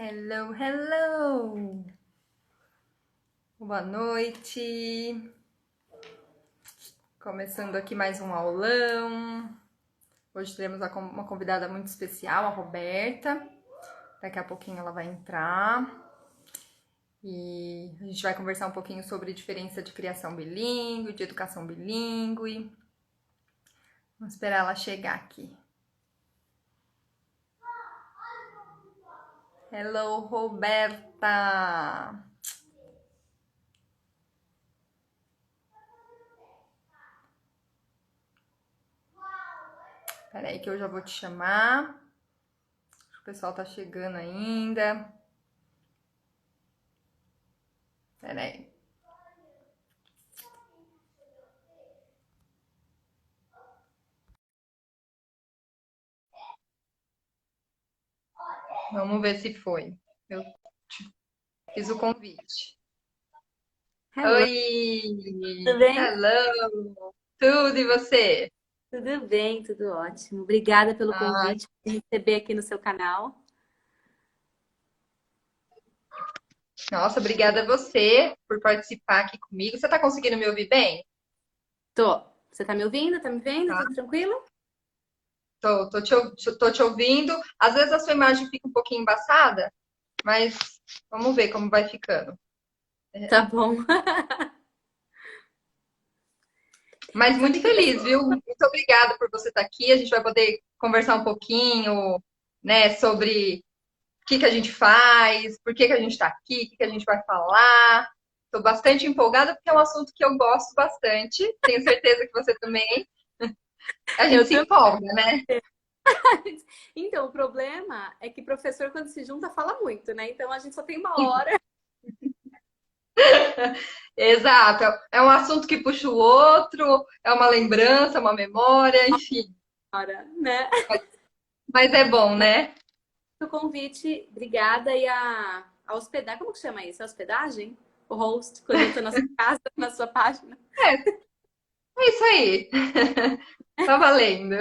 Hello, hello! Boa noite! Começando aqui mais um aulão. Hoje teremos uma convidada muito especial, a Roberta. Daqui a pouquinho ela vai entrar. E a gente vai conversar um pouquinho sobre diferença de criação bilíngue, de educação bilíngue. Vamos esperar ela chegar aqui. Hello, Roberta! Peraí que eu já vou te chamar. O pessoal tá chegando ainda. Peraí. Vamos ver se foi. Eu fiz o convite. Hello, tudo Oi! bem? Hello! Tudo e você? Tudo bem, tudo ótimo. Obrigada pelo Ah, convite, por me receber aqui no seu canal. nossa, obrigada a você por participar aqui comigo. Você tá conseguindo me ouvir bem? Tô. Você tá me ouvindo? Tá me vendo? Tá? Tudo tranquilo? Tô te ouvindo. Às vezes a sua imagem fica um pouquinho embaçada, mas vamos ver como vai ficando. Tá bom. Mas muito Sabe que feliz, viu? Muito obrigada por você estar aqui. A gente vai poder conversar um pouquinho, né, sobre que a gente faz, por que a gente está aqui, o que a gente vai falar. Estou bastante empolgada porque é um assunto que eu gosto bastante. Tenho certeza que você também. A gente Eu se também. empolga, né? Então, o problema é que professor, quando se junta, fala muito, né? Então, a gente só tem uma hora. Exato. É um assunto que puxa o outro, é uma lembrança, uma memória, enfim. Hora, né? Mas é bom, Mas né? o convite, obrigada. E a hospedagem, como que chama isso? A hospedagem? O host, quando eu tô na sua casa, na sua página. É, é isso aí. Tá valendo.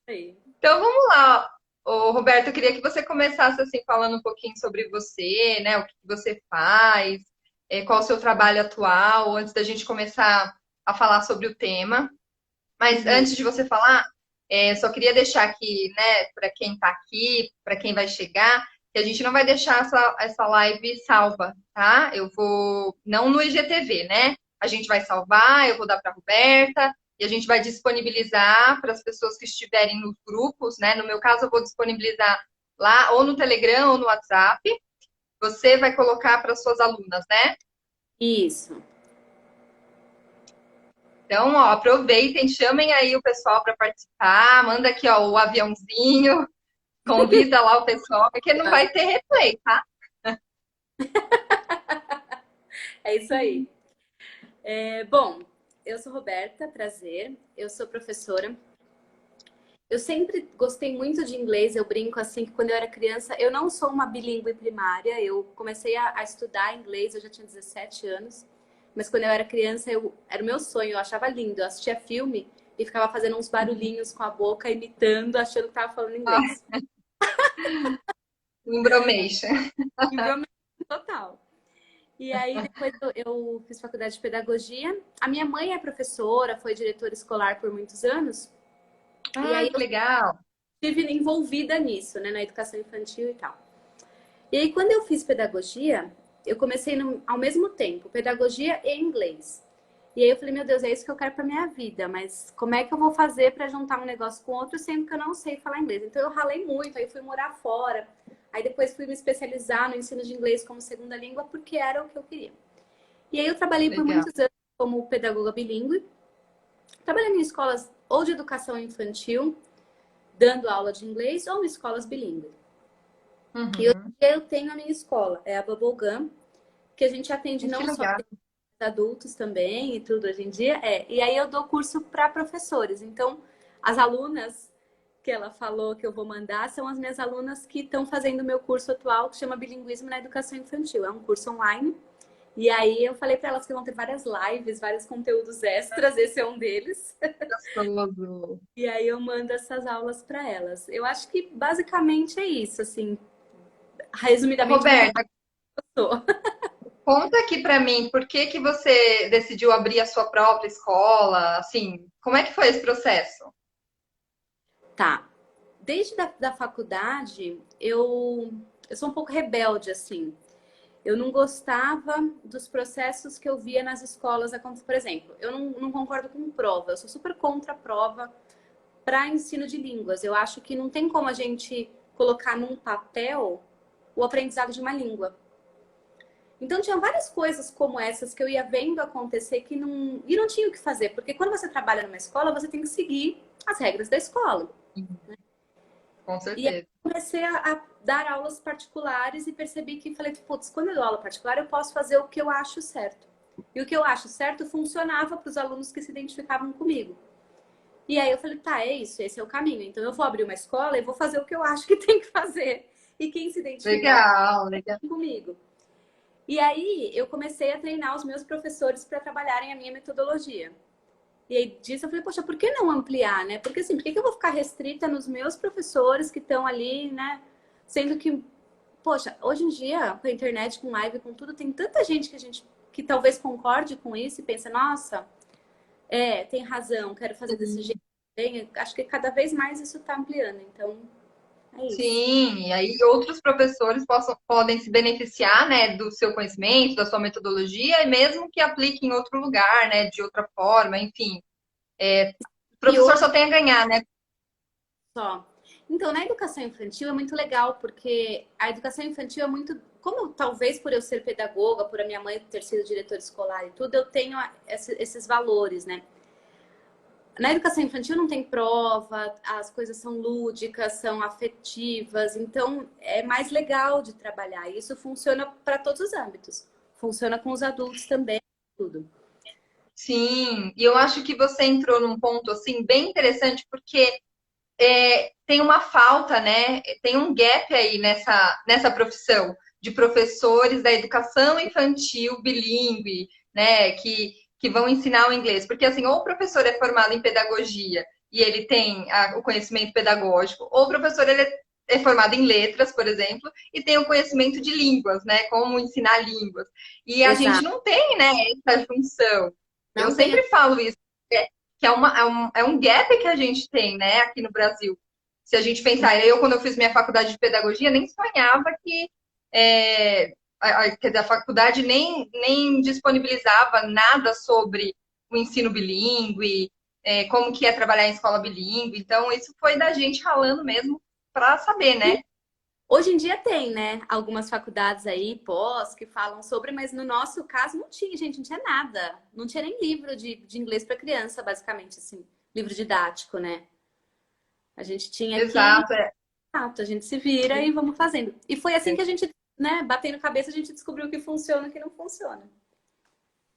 Aí. Então vamos lá. Ô, Roberto, eu queria que você começasse assim falando um pouquinho sobre você, né? O que você faz, qual o seu trabalho atual, antes da gente começar a falar sobre o tema. Mas Uhum. antes de você falar, só queria deixar aqui, né, para quem está aqui, para quem vai chegar, que a gente não vai deixar essa live salva, tá? Eu vou, não no IGTV, né? A gente vai salvar, eu vou dar para a Roberta, e a gente vai disponibilizar para as pessoas que estiverem nos grupos, né? No meu caso, eu vou disponibilizar lá, ou no Telegram, ou no WhatsApp. Você vai colocar para suas alunas, né? Isso. Então, ó, aproveitem, chamem aí o pessoal para participar, manda aqui, ó, o aviãozinho, convida lá o pessoal, porque não vai ter replay, tá? É isso aí. Bom, eu sou Roberta, prazer. Eu sou professora. Eu sempre gostei muito de inglês. Eu brinco assim que quando eu era criança, eu não sou uma bilíngue primária. Eu comecei a estudar inglês, eu já tinha 17 anos. Mas quando eu era criança, era o meu sonho, eu achava lindo. Eu assistia filme e ficava fazendo uns barulhinhos com a boca, imitando, achando que estava falando Ah, inglês. Embromation. Embromation total. E aí, depois eu fiz faculdade de pedagogia. A minha mãe é professora, foi diretora escolar por muitos anos. E Ah, aí que legal. estive envolvida nisso, né, na educação infantil e tal. E aí, quando eu fiz pedagogia, eu comecei ao mesmo tempo, pedagogia e inglês. E aí eu falei, meu Deus, é isso que eu quero para minha vida, mas como é que eu vou fazer para juntar um negócio com outro, sendo que eu não sei falar inglês? Então eu ralei muito, aí fui morar fora, aí depois fui me especializar no ensino de inglês como segunda língua, porque era o que eu queria. E aí eu trabalhei por Legal. muitos anos como pedagoga bilíngue, trabalhando em escolas ou de educação infantil, dando aula de inglês, ou em escolas bilíngues. E hoje Uhum. eu tenho a minha escola, é a Bubblegum, que a gente atende Que não só legal. adultos também e tudo hoje em dia. E aí eu dou curso para professores. Então, as alunas que ela falou que eu vou mandar são as minhas alunas que estão fazendo o meu curso atual, que chama Bilinguismo na Educação Infantil. É um curso online. E aí eu falei para elas que vão ter várias lives, vários conteúdos extras, esse é um deles. Gostoso. E aí eu mando essas aulas para elas. Eu acho que basicamente é isso, assim, resumidamente, como Roberta, eu sou. conta aqui pra mim, por que que você decidiu abrir a sua própria escola? Assim, como é que foi esse processo? Tá. Desde da faculdade, eu sou um pouco rebelde, assim. Eu não gostava dos processos que eu via nas escolas. Por exemplo, eu não concordo com prova. Eu sou super contra a prova para ensino de línguas. Eu acho que não tem como a gente colocar num papel o aprendizado de uma língua. Então tinha várias coisas como essas que eu ia vendo acontecer e não tinha o que fazer, porque quando você trabalha numa escola, você tem que seguir as regras da escola. Com E aí certeza. comecei a dar aulas particulares e percebi que falei, putz, quando eu dou aula particular, eu posso fazer o que eu acho certo. E o que eu acho certo funcionava para os alunos que se identificavam comigo. E aí eu falei, tá, é isso, esse é o caminho. Então eu vou abrir uma escola e vou fazer o que eu acho que tem que fazer. E quem se identificar Legal, legal. comigo. E aí eu comecei a treinar os meus professores para trabalharem a minha metodologia. E aí disso eu falei, poxa, por que não ampliar, né? Porque assim, por que que eu vou ficar restrita nos meus professores que estão ali, né? Sendo que, poxa, hoje em dia, com a internet, com live, com tudo, tem tanta gente que talvez concorde com isso e pensa, nossa, tem razão, quero fazer desse jeito. Bem, acho que cada vez mais isso está ampliando, então é isso. Sim, e aí outros professores podem se beneficiar, né, do seu conhecimento, da sua metodologia, e mesmo que aplique em outro lugar, né, de outra forma, enfim. O E professor hoje só tem a ganhar, né? só. Então, na educação infantil é muito legal, porque a educação infantil é muito. Talvez por eu ser pedagoga, por a minha mãe ter sido diretora escolar e tudo, eu tenho esses valores, né? Na educação infantil não tem prova, as coisas são lúdicas, são afetivas, então é mais legal de trabalhar. E isso funciona para todos os âmbitos. Funciona com os adultos também, tudo. Sim, e eu acho que você entrou num ponto, assim, bem interessante, porque tem uma falta, né? Tem um gap aí nessa profissão de professores da educação infantil bilíngue, né? Que vão ensinar o inglês. Porque, assim, ou o professor é formado em pedagogia e ele tem o conhecimento pedagógico, ou o professor é formado em letras, por exemplo, e tem o conhecimento de línguas, né? Como ensinar línguas. E a gente Exato. não tem, né, essa junção. Eu Não tem. sempre falo isso, que é um gap que a gente tem, né, aqui no Brasil. Se a gente pensar, quando eu fiz minha faculdade de pedagogia, nem sonhava que quer dizer, a faculdade nem disponibilizava nada sobre o ensino bilíngue, como que é trabalhar em escola bilíngue. Então, isso foi da gente ralando mesmo para saber, né? Hoje em dia tem, né? Algumas faculdades aí, pós, que falam sobre, mas no nosso caso não tinha, gente, não tinha nada. Não tinha nem livro de inglês para criança, basicamente, assim, livro didático, né? A gente tinha que, Exato. a gente se vira e vamos fazendo. E foi assim que a gente, né, batendo cabeça, a gente descobriu o que funciona e o que não funciona.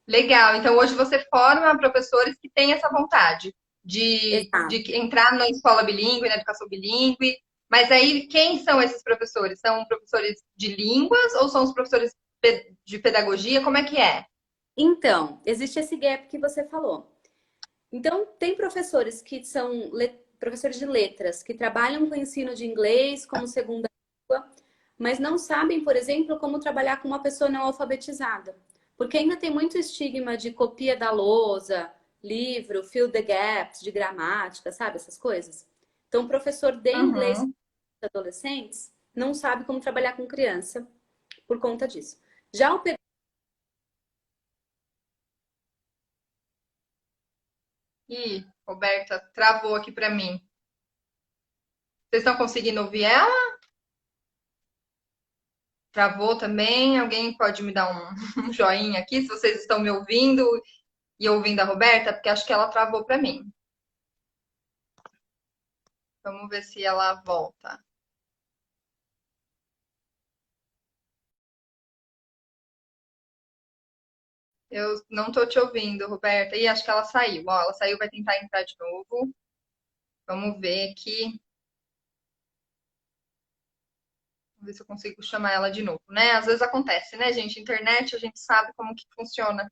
Legal. Então, hoje você forma professores que têm essa vontade de Exato. entrar na escola bilíngue, na educação bilíngue. Mas aí, quem são esses professores? São professores de línguas ou são os professores de pedagogia? Como é que é? Então, existe esse gap que você falou. Então, tem professores que são professores de letras, que trabalham com ensino de inglês como segunda língua, mas não sabem, por exemplo, como trabalhar com uma pessoa não alfabetizada. Porque ainda tem muito estigma de copia da lousa, livro, fill the gaps, de gramática, sabe? Essas coisas. Então, o professor de inglês Uhum. para adolescentes não sabe como trabalhar com criança por conta disso. Já o Ih, Roberta, travou aqui para mim. Vocês estão conseguindo ouvir ela? Travou também? Alguém pode me dar um joinha aqui se vocês estão me ouvindo e ouvindo a Roberta? Porque acho que ela travou para mim. Vamos ver se ela volta. Eu não tô te ouvindo, Roberta. Ih, acho que ela saiu. Ó, ela saiu, vai tentar entrar de novo. Vamos ver aqui. Vamos ver se eu consigo chamar ela de novo, né? Às vezes acontece, né, gente? Internet, a gente sabe como que funciona.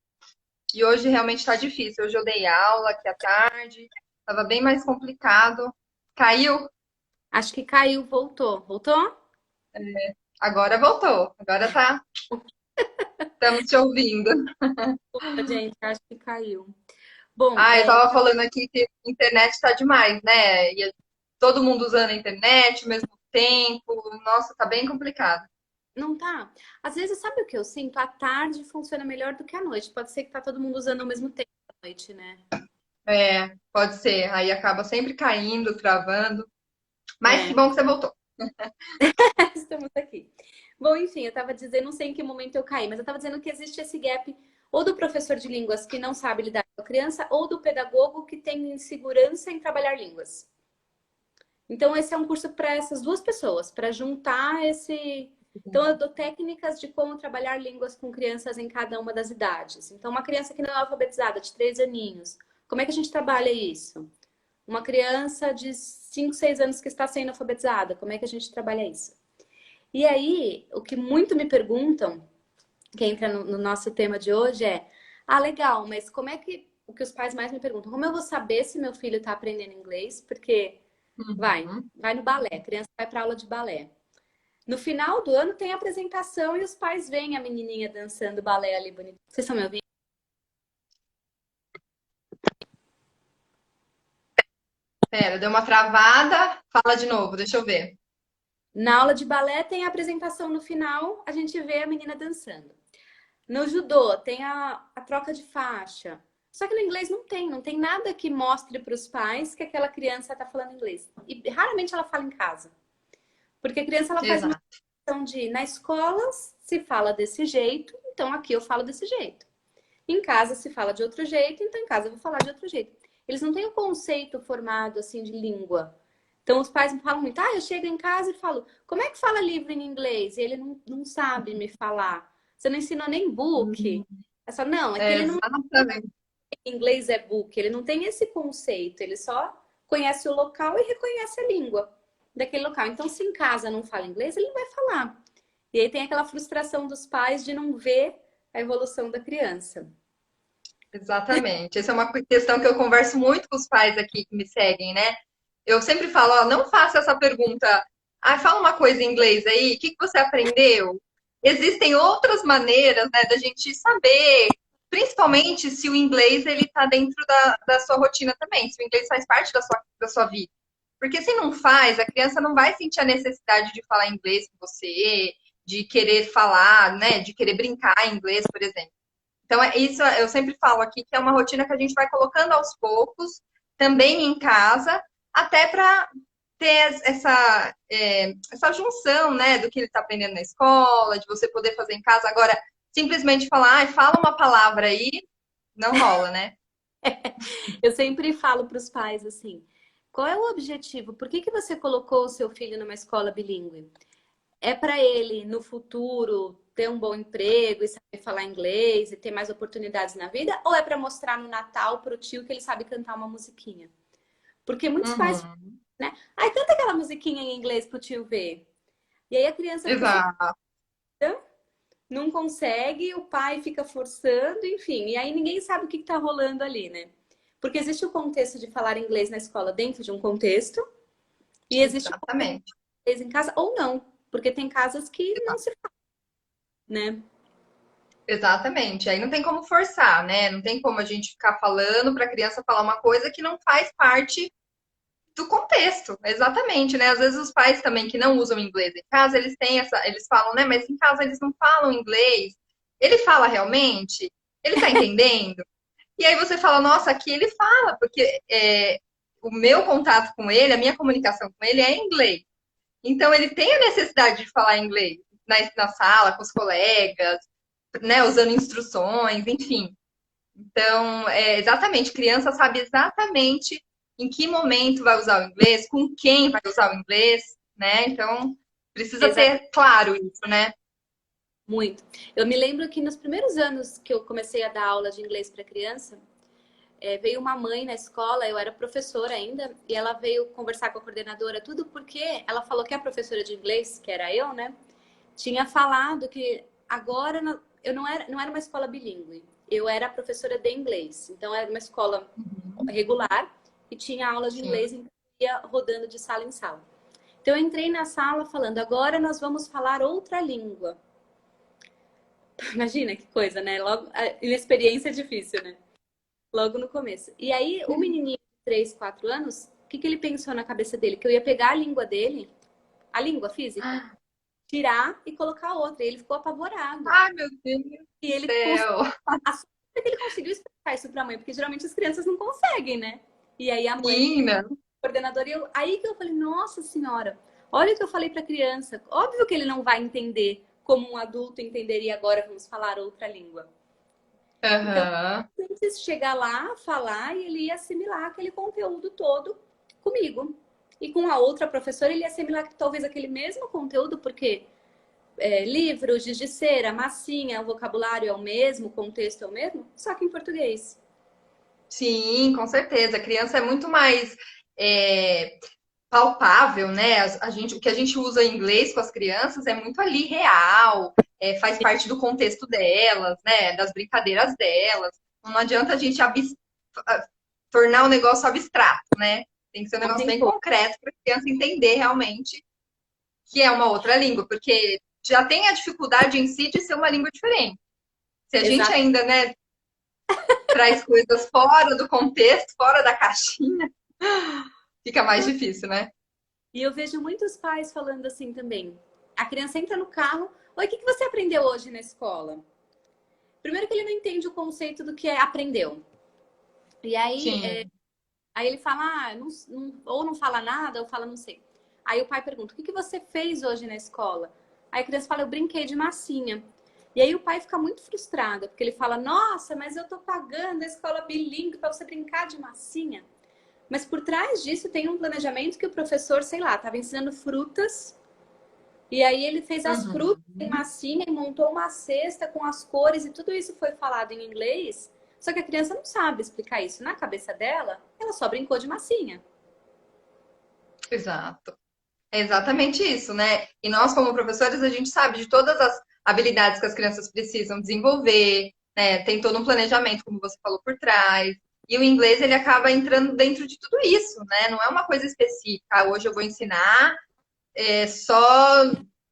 E hoje realmente tá difícil. Hoje eu dei aula aqui à tarde. Tava bem mais complicado. Caiu? acho que caiu, voltou. Voltou? Agora voltou. Agora tá. Estamos te ouvindo. Gente, acho que caiu. Bom, Ah, eu tava falando aqui que a internet tá demais, né? Todo mundo usando a internet ao mesmo tempo. Nossa, tá bem complicado. não tá. Às vezes, sabe o que eu sinto? À tarde funciona melhor do que à noite. Pode ser que tá todo mundo usando ao mesmo tempo à noite, né? É, pode ser. Aí acaba sempre caindo, travando. Mas que É, bom que você voltou. estamos aqui. Bom, enfim, eu tava dizendo, não sei em que momento eu caí, mas eu tava dizendo que existe esse gap ou do professor de línguas que não sabe lidar com a criança, ou do pedagogo que tem insegurança em trabalhar línguas. Então, esse é um curso para essas duas pessoas, para juntar esse. Então, eu dou técnicas de como trabalhar línguas com crianças em cada uma das idades. Então, uma criança que não é alfabetizada, de 3 aninhos, como é que a gente trabalha isso? Uma criança de 5, 6 anos que está sendo alfabetizada, como é que a gente trabalha isso? E aí, o que muito me perguntam, que entra no nosso tema de hoje, é: ah, legal, mas como é que. O que os pais mais me perguntam, como eu vou saber se meu filho está aprendendo inglês? Porque Uhum. vai no balé, a criança vai para aula de balé. No final do ano tem a apresentação e os pais veem a menininha dançando balé ali bonito. Vocês estão me ouvindo? Pera, deu uma travada. Fala de novo, deixa eu ver. Na aula de balé tem a apresentação no final, a gente vê a menina dançando. No judô tem a troca de faixa. Só que no inglês não tem nada que mostre para os pais que aquela criança está falando inglês. E raramente ela fala em casa. Porque a criança ela faz uma Exato. questão de, na escola se fala desse jeito, então aqui eu falo desse jeito. Em casa se fala de outro jeito, então em casa eu vou falar de outro jeito. Eles não têm o conceito formado assim de língua. Então os pais me falam muito, eu chego em casa e falo, como é que fala livro em inglês? E ele não sabe me falar. Você não ensinou nem book. Uhum. É só, não, é que ele não Exatamente. em inglês é book, ele não tem esse conceito, ele só conhece o local e reconhece a língua daquele local. Então, se em casa não fala inglês, ele não vai falar. E aí tem aquela frustração dos pais de não ver a evolução da criança. Exatamente. Essa é uma questão que eu converso muito com os pais aqui que me seguem, né? Eu sempre falo, ó, não faça essa pergunta. Ah, fala uma coisa em inglês aí, o que que você aprendeu? Existem outras maneiras, né, da gente saber, principalmente se o inglês ele está dentro da sua rotina também, se o inglês faz parte da sua vida. Porque se não faz, a criança não vai sentir a necessidade de falar inglês com você, de querer falar, né, de querer brincar em inglês, por exemplo. Então, é isso eu sempre falo aqui que é uma rotina que a gente vai colocando aos poucos, também em casa, até para ter essa junção, né, do que ele está aprendendo na escola, de você poder fazer em casa. Agora, simplesmente falar, fala uma palavra aí, não rola, né? Eu sempre falo para os pais assim: qual é o objetivo? Por que você colocou o seu filho numa escola bilíngue? É para ele, no futuro, ter um bom emprego e saber falar inglês e ter mais oportunidades na vida? Ou é para mostrar no Natal para o tio que ele sabe cantar uma musiquinha? Porque muitos pais, Uhum. né? Ai, canta aquela musiquinha em inglês pro tio ver. E aí a criança fica assim, Exato. não consegue, o pai fica forçando, enfim. E aí ninguém sabe o que tá rolando ali, né? Porque existe o contexto de falar inglês na escola dentro de um contexto, e existe o contexto Exatamente. de inglês em casa ou não. Porque tem casas que não se fala, né? Exatamente. Aí não tem como forçar, né? Não tem como a gente ficar falando para a criança falar uma coisa que não faz parte do contexto, exatamente, né? Às vezes os pais também que não usam inglês em casa, eles têm eles falam, né? Mas em casa eles não falam inglês. Ele fala realmente? Ele tá entendendo? E aí você fala, nossa, aqui ele fala, porque o meu contato com ele, a minha comunicação com ele é em inglês. Então ele tem a necessidade de falar inglês na sala, com os colegas, né? Usando instruções, enfim. Então, exatamente, criança sabe exatamente em que momento vai usar o inglês, com quem vai usar o inglês, né? Então, precisa Exato, ter claro isso, né? muito. Eu me lembro que nos primeiros anos que eu comecei a dar aula de inglês para criança, veio uma mãe na escola, eu era professora ainda, e ela veio conversar com a coordenadora, tudo porque ela falou que a professora de inglês, que era eu, né, tinha falado que agora eu não era uma escola bilíngue, eu era professora de inglês, então era uma escola Uhum. regular e tinha aula de Sim. inglês e ia rodando de sala em sala. Então eu entrei na sala falando, agora nós vamos falar outra língua. Imagina que coisa, né? Logo, a experiência é difícil, né? Logo no começo. E aí, o menininho de 3, 4 anos, o que ele pensou na cabeça dele? Que eu ia pegar a língua dele, a língua física, tirar e colocar outra. E ele ficou apavorado. Ai, meu Deus E do ele céu. a sorte é que ele conseguiu explicar isso pra mãe, porque geralmente as crianças não conseguem, né? E aí a mãe, Menina. coordenadora, aí que eu falei, nossa senhora, olha o que eu falei pra criança. Óbvio que ele não vai entender como um adulto entenderia agora, vamos falar outra língua. Então, Aham. antes chegar lá, falar e ele ia assimilar aquele conteúdo todo comigo. E com a outra professora, ele ia assimilar talvez aquele mesmo conteúdo, porque livros, giz de cera, massinha, o vocabulário é o mesmo, o contexto é o mesmo, só que em português. Sim, com certeza. A criança é muito mais é, palpável, né? O que a gente usa em inglês com as crianças é muito ali real, faz parte do contexto delas, né? Das brincadeiras delas. Não adianta a gente tornar o negócio abstrato, né? Tem que ser um Não negócio tem bem como. concreto para a criança entender realmente que é uma outra língua, porque já tem a dificuldade em si de ser uma língua diferente. Se a gente Exato. ainda, né, traz coisas fora do contexto, fora da caixinha, fica mais difícil, né? E eu vejo muitos pais falando assim também. A criança entra no carro, oi, o que você aprendeu hoje na escola? Primeiro que ele não entende o conceito do que é aprendeu. E aí, Sim. aí ele fala, ou não fala nada, ou fala não sei. Aí o pai pergunta, o que você fez hoje na escola? Aí a criança fala, eu brinquei de massinha. E aí o pai fica muito frustrado, porque ele fala, nossa, mas eu tô pagando a escola bilíngue para você brincar de massinha. Mas por trás disso tem um planejamento que o professor, sei lá, estava ensinando frutas, e aí ele fez as frutas em Uhum. massinha e montou uma cesta com as cores, e tudo isso foi falado em inglês. Só que a criança não sabe explicar isso. Na cabeça dela, ela só brincou de massinha. Exato. É exatamente isso, né? E nós, como professores, a gente sabe de todas as habilidades que as crianças precisam desenvolver, né? Tem todo um planejamento, como você falou, por trás. E o inglês, ele acaba entrando dentro de tudo isso, né? Não é uma coisa específica. Ah, hoje eu vou ensinar só,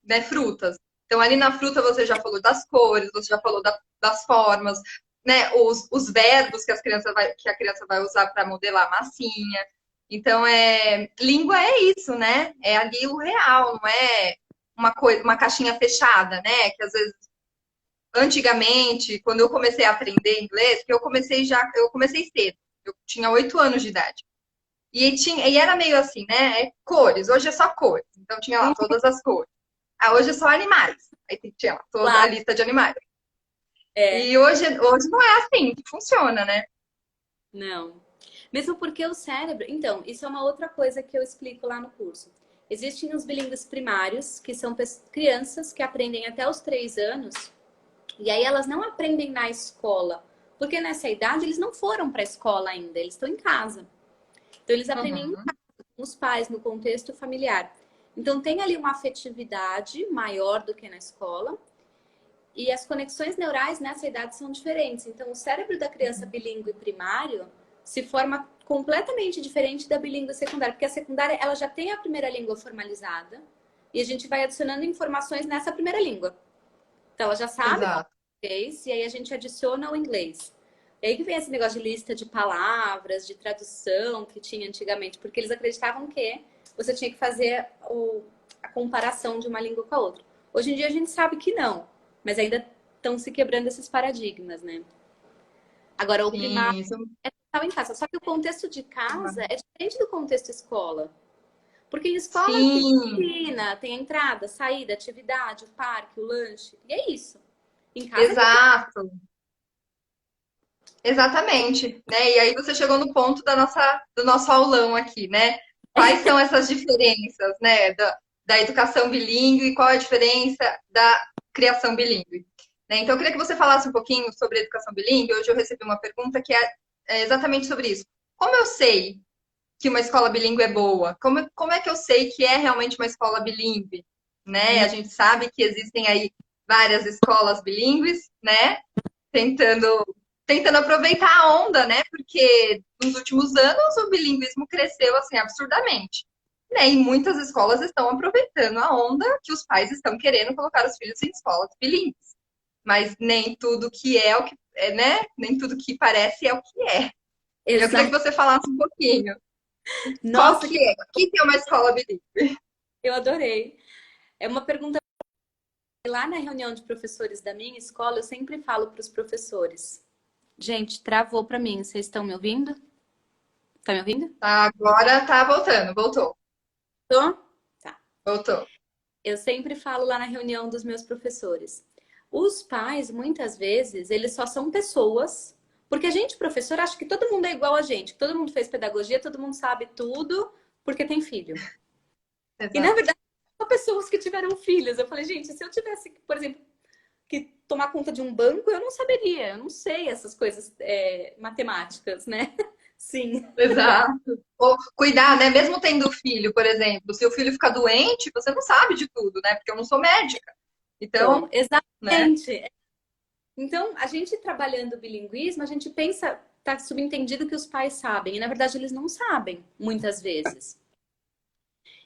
né, frutas. Então, ali na fruta, você já falou das cores, você já falou das formas, né? Os verbos que, que a criança vai usar para modelar a massinha. Então, língua é isso, né? É ali o real, não é uma caixinha fechada, né? Que às vezes, antigamente, quando eu comecei a aprender inglês, porque eu comecei cedo, eu tinha 8 anos de idade. E era meio assim, né? Cores, hoje é só cores. Então tinha lá todas as cores. Ah, hoje é só animais. Aí tinha lá toda a Claro, lista de animais. é. E hoje não é assim que funciona, né? Não. Mesmo porque o cérebro. Então, isso é uma outra coisa que eu explico lá no curso. Existem os bilíngues primários, que são crianças que aprendem até os 3 anos, e aí elas não aprendem na escola, porque nessa idade eles não foram para a escola ainda, eles estão em casa. Então, eles aprendem em Uhum. casa, com os pais, no contexto familiar. Então, tem ali uma afetividade maior do que na escola, e as conexões neurais nessa idade são diferentes. Então, o cérebro da criança bilíngue primário se forma completamente diferente da bilíngue secundária, porque a secundária ela já tem a primeira língua formalizada e a gente vai adicionando informações nessa primeira língua. Então, ela já sabe falar Exato. português e aí a gente adiciona o inglês. E aí que vem esse negócio de lista de palavras, de tradução que tinha antigamente, porque eles acreditavam que você tinha que fazer a comparação de uma língua com a outra. Hoje em dia a gente sabe que não, mas ainda estão se quebrando esses paradigmas, né? Agora, o primário Sim, isso. é total em casa, só que o contexto de casa é diferente do contexto escola. Porque em escola tem Sim, piscina, tem a entrada, saída, atividade, o parque, o lanche, e é isso. Em casa não tem. exato. Exatamente, né? E aí você chegou no ponto do nosso aulão aqui, né? Quais são essas diferenças, né, da educação bilíngue e qual é a diferença da criação bilíngue? Né? Então, eu queria que você falasse um pouquinho sobre a educação bilíngue. Hoje eu recebi uma pergunta que é exatamente sobre isso. Como eu sei que uma escola bilíngue é boa? Como é que eu sei que é realmente uma escola bilíngue? Né? A gente sabe que existem aí várias escolas bilíngues, né? tentando, tentando aproveitar a onda, né? Porque nos últimos anos o bilinguismo cresceu assim absurdamente. né? E muitas escolas estão aproveitando a onda que os pais estão querendo colocar os filhos em escolas bilíngues. Mas nem tudo que é o que é, né? Nem tudo que parece é o que é. Eu queria que Exato. você falasse um pouquinho. Qual Nossa, que é? O que é uma escola bilíngue? eu adorei. É uma pergunta. Lá na reunião de professores da minha escola, eu sempre falo para os professores: gente, travou para mim, vocês estão me ouvindo? Tá me ouvindo? Tá, agora tá voltando, voltou, Tô? Tá. voltou. Eu sempre falo lá na reunião dos meus professores. Os pais, muitas vezes, eles só são pessoas, porque a gente, professor, acha que todo mundo é igual a gente, que todo mundo fez pedagogia, todo mundo sabe tudo, porque tem filho. E na Exato. verdade, são pessoas que tiveram filhos. Eu falei, gente, se eu tivesse, por exemplo, que tomar conta de um banco, eu não saberia, eu não sei essas coisas matemáticas, né? Sim. Exato. Ou cuidar, né? Mesmo tendo filho, por exemplo, se o filho ficar doente, você não sabe de tudo, né? Porque eu não sou médica. Então, Então, né? exatamente. Então, a gente trabalhando o bilinguismo, a gente pensa, tá subentendido que os pais sabem, e na verdade eles não sabem, muitas vezes.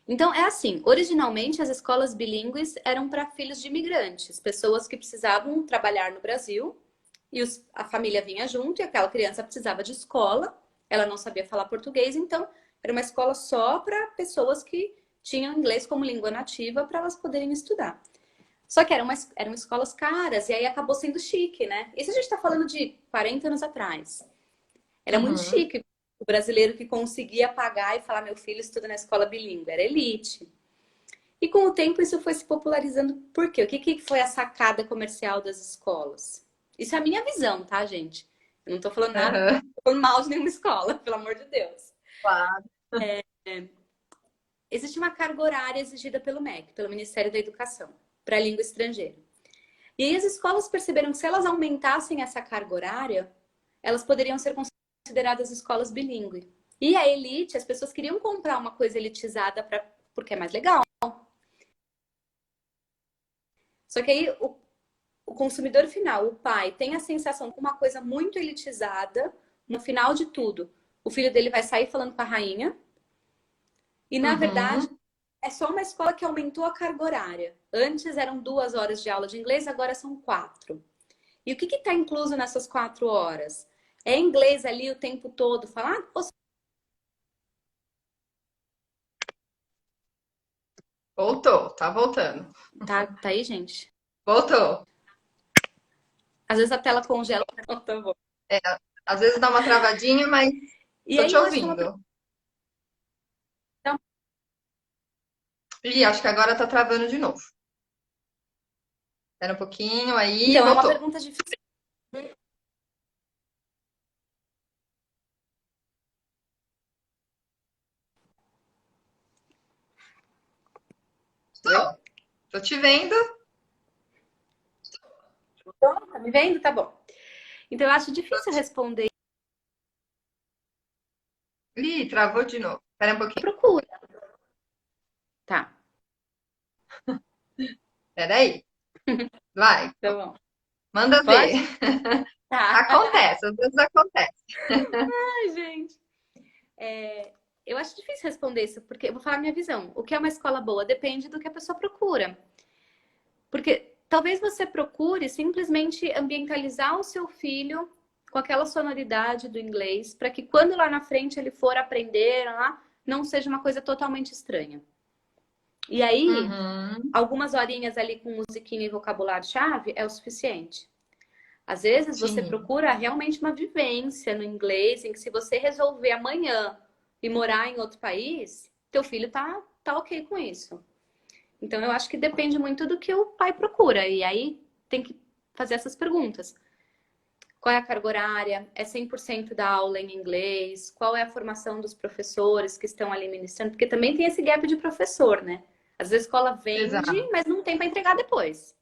Então, é assim, originalmente as escolas bilíngues eram para filhos de imigrantes, pessoas que precisavam trabalhar no Brasil, e a família vinha junto, e aquela criança precisava de escola, ela não sabia falar português, então era uma escola só para pessoas que tinham inglês como língua nativa para elas poderem estudar. Só que eram escolas caras, e aí acabou sendo chique, né? Isso a gente está falando de 40 anos atrás. Era muito Uhum. chique o brasileiro que conseguia pagar e falar: meu filho estuda na escola bilíngue, era elite. E com o tempo isso foi se popularizando. Por quê? O que foi a sacada comercial das escolas? Isso é a minha visão, tá, gente? Eu não tô falando nada, Aham. tô falando mal de nenhuma escola, pelo amor de Deus. Claro. Existe uma carga horária exigida pelo MEC, pelo Ministério da Educação, para a língua estrangeira. E aí as escolas perceberam que se elas aumentassem essa carga horária, elas poderiam ser consideradas escolas bilíngues. E a elite, as pessoas queriam comprar uma coisa elitizada porque é mais legal. Só que aí o consumidor final, o pai, tem a sensação que uma coisa muito elitizada, no final de tudo, o filho dele vai sair falando com a rainha. E na verdade, Uhum. é só uma escola que aumentou a carga horária. Antes eram 2 horas de aula de inglês, agora são 4. E o que está incluso nessas 4 horas? É inglês ali o tempo todo, falar? Voltou, tá voltando. Tá aí, gente? Voltou. Às vezes a tela congela. Não, tá bom. É, às vezes dá uma travadinha, mas E tô aí te eu acho que é uma ouvindo. Ih, acho que agora tá travando de novo. Espera um pouquinho, aí então, é uma voltou. pergunta difícil. Tô, tô te vendo. Tá me vendo? Tá bom. Então, eu acho difícil responder. Ih, travou de novo. Espera um pouquinho. Procura. Tá, Espera aí. Vai, tá bom. manda ver. Pode? Tá. Acontece, às vezes acontece. Ai, gente. Eu acho difícil responder isso, porque eu vou falar a minha visão. O que é uma escola boa depende do que a pessoa procura. Porque talvez você procure simplesmente ambientalizar o seu filho com aquela sonoridade do inglês, para que quando lá na frente ele for aprender, lá, não seja uma coisa totalmente estranha. E aí, Uhum, algumas horinhas ali com musiquinha e vocabulário-chave é o suficiente. Às vezes você sim, procura realmente uma vivência no inglês, em que se você resolver amanhã e morar em outro país, teu filho tá ok com isso. Então, eu acho que depende muito do que o pai procura. E aí tem que fazer essas perguntas. Qual é a carga horária? É 100% da aula em inglês? Qual é a formação dos professores que estão ali ministrando? Porque também tem esse gap de professor, né? Às vezes a escola vende, exato, mas não tem para entregar depois.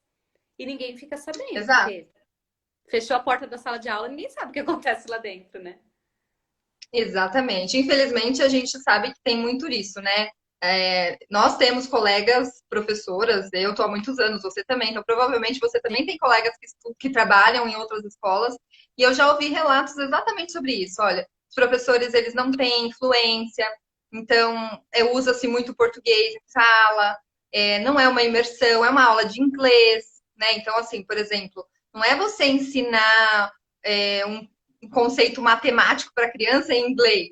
E ninguém fica sabendo, exato. porque fechou a porta da sala de aula, ninguém sabe o que acontece lá dentro, né? Exatamente. Infelizmente, a gente sabe que tem muito isso, né? Nós temos colegas professoras, eu estou há muitos anos, você também, então provavelmente você Sim. também tem colegas que trabalham em outras escolas, e eu já ouvi relatos exatamente sobre isso. Olha, os professores, eles não têm fluência, Então, usa-se muito português em sala, não é uma imersão, é uma aula de inglês, né? Então, assim, por exemplo, não é você ensinar um conceito matemático para a criança em inglês.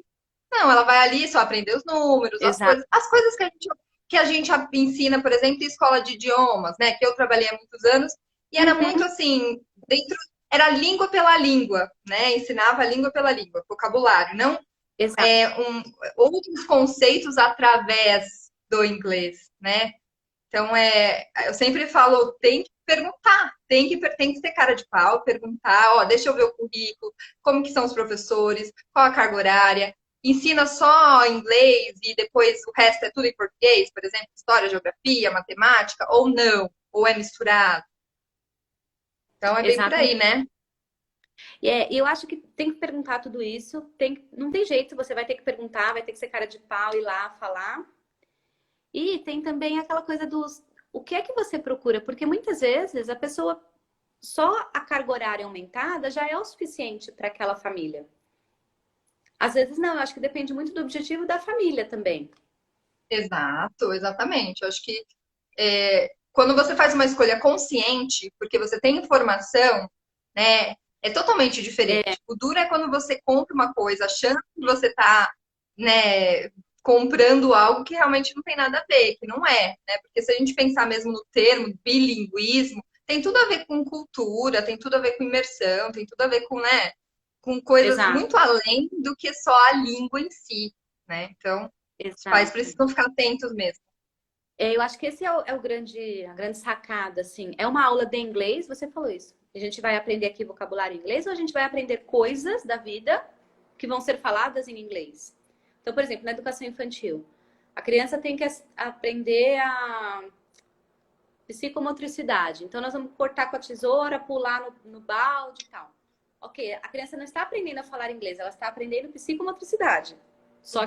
Não, ela vai ali só aprender os números, Exato. as coisas que a gente ensina, por exemplo, em escola de idiomas, né? Que eu trabalhei há muitos anos, e era muito Uhum. assim, dentro, era língua pela língua, né? Ensinava a língua pela língua, vocabulário, não Exato. outros conceitos através do inglês, né? Então, eu sempre falo, tem que perguntar, tem que ter cara de pau, perguntar, ó, deixa eu ver o currículo, como que são os professores, qual a carga horária, ensina só inglês e depois o resto é tudo em português, por exemplo, história, geografia, matemática, ou não, ou é misturado. Então, é bem por aí, Exatamente. né? E eu acho que tem que perguntar tudo isso. Não tem jeito, você vai ter que perguntar, vai ter que ser cara de pau, ir lá falar. E tem também aquela coisa dos. O que é que você procura? Porque muitas vezes a pessoa, só a carga horária aumentada já é o suficiente para aquela família. Às vezes não, eu acho que depende muito do objetivo da família também. Exato, exatamente. Eu acho que quando você faz uma escolha consciente, porque você tem informação, né, é totalmente É, diferente. O duro é quando você compra uma coisa achando que você está, né, comprando algo que realmente não tem nada a ver, que não é, né? Porque se a gente pensar mesmo no termo bilinguismo, tem tudo a ver com cultura, tem tudo a ver com imersão, tem tudo a ver com, né, com coisas muito exato, além do que só a língua em si, né? Então, os pais exato. precisam ficar atentos mesmo. Eu acho que esse é o grande, a grande sacada, assim. É uma aula de inglês, você falou isso. A gente vai aprender aqui vocabulário em inglês ou a gente vai aprender coisas da vida que vão ser faladas em inglês? Então, por exemplo, na educação infantil, a criança tem que aprender a psicomotricidade. Então, nós vamos cortar com a tesoura, pular no balde e tal. Ok, a criança não está aprendendo a falar inglês, ela está aprendendo psicomotricidade. Só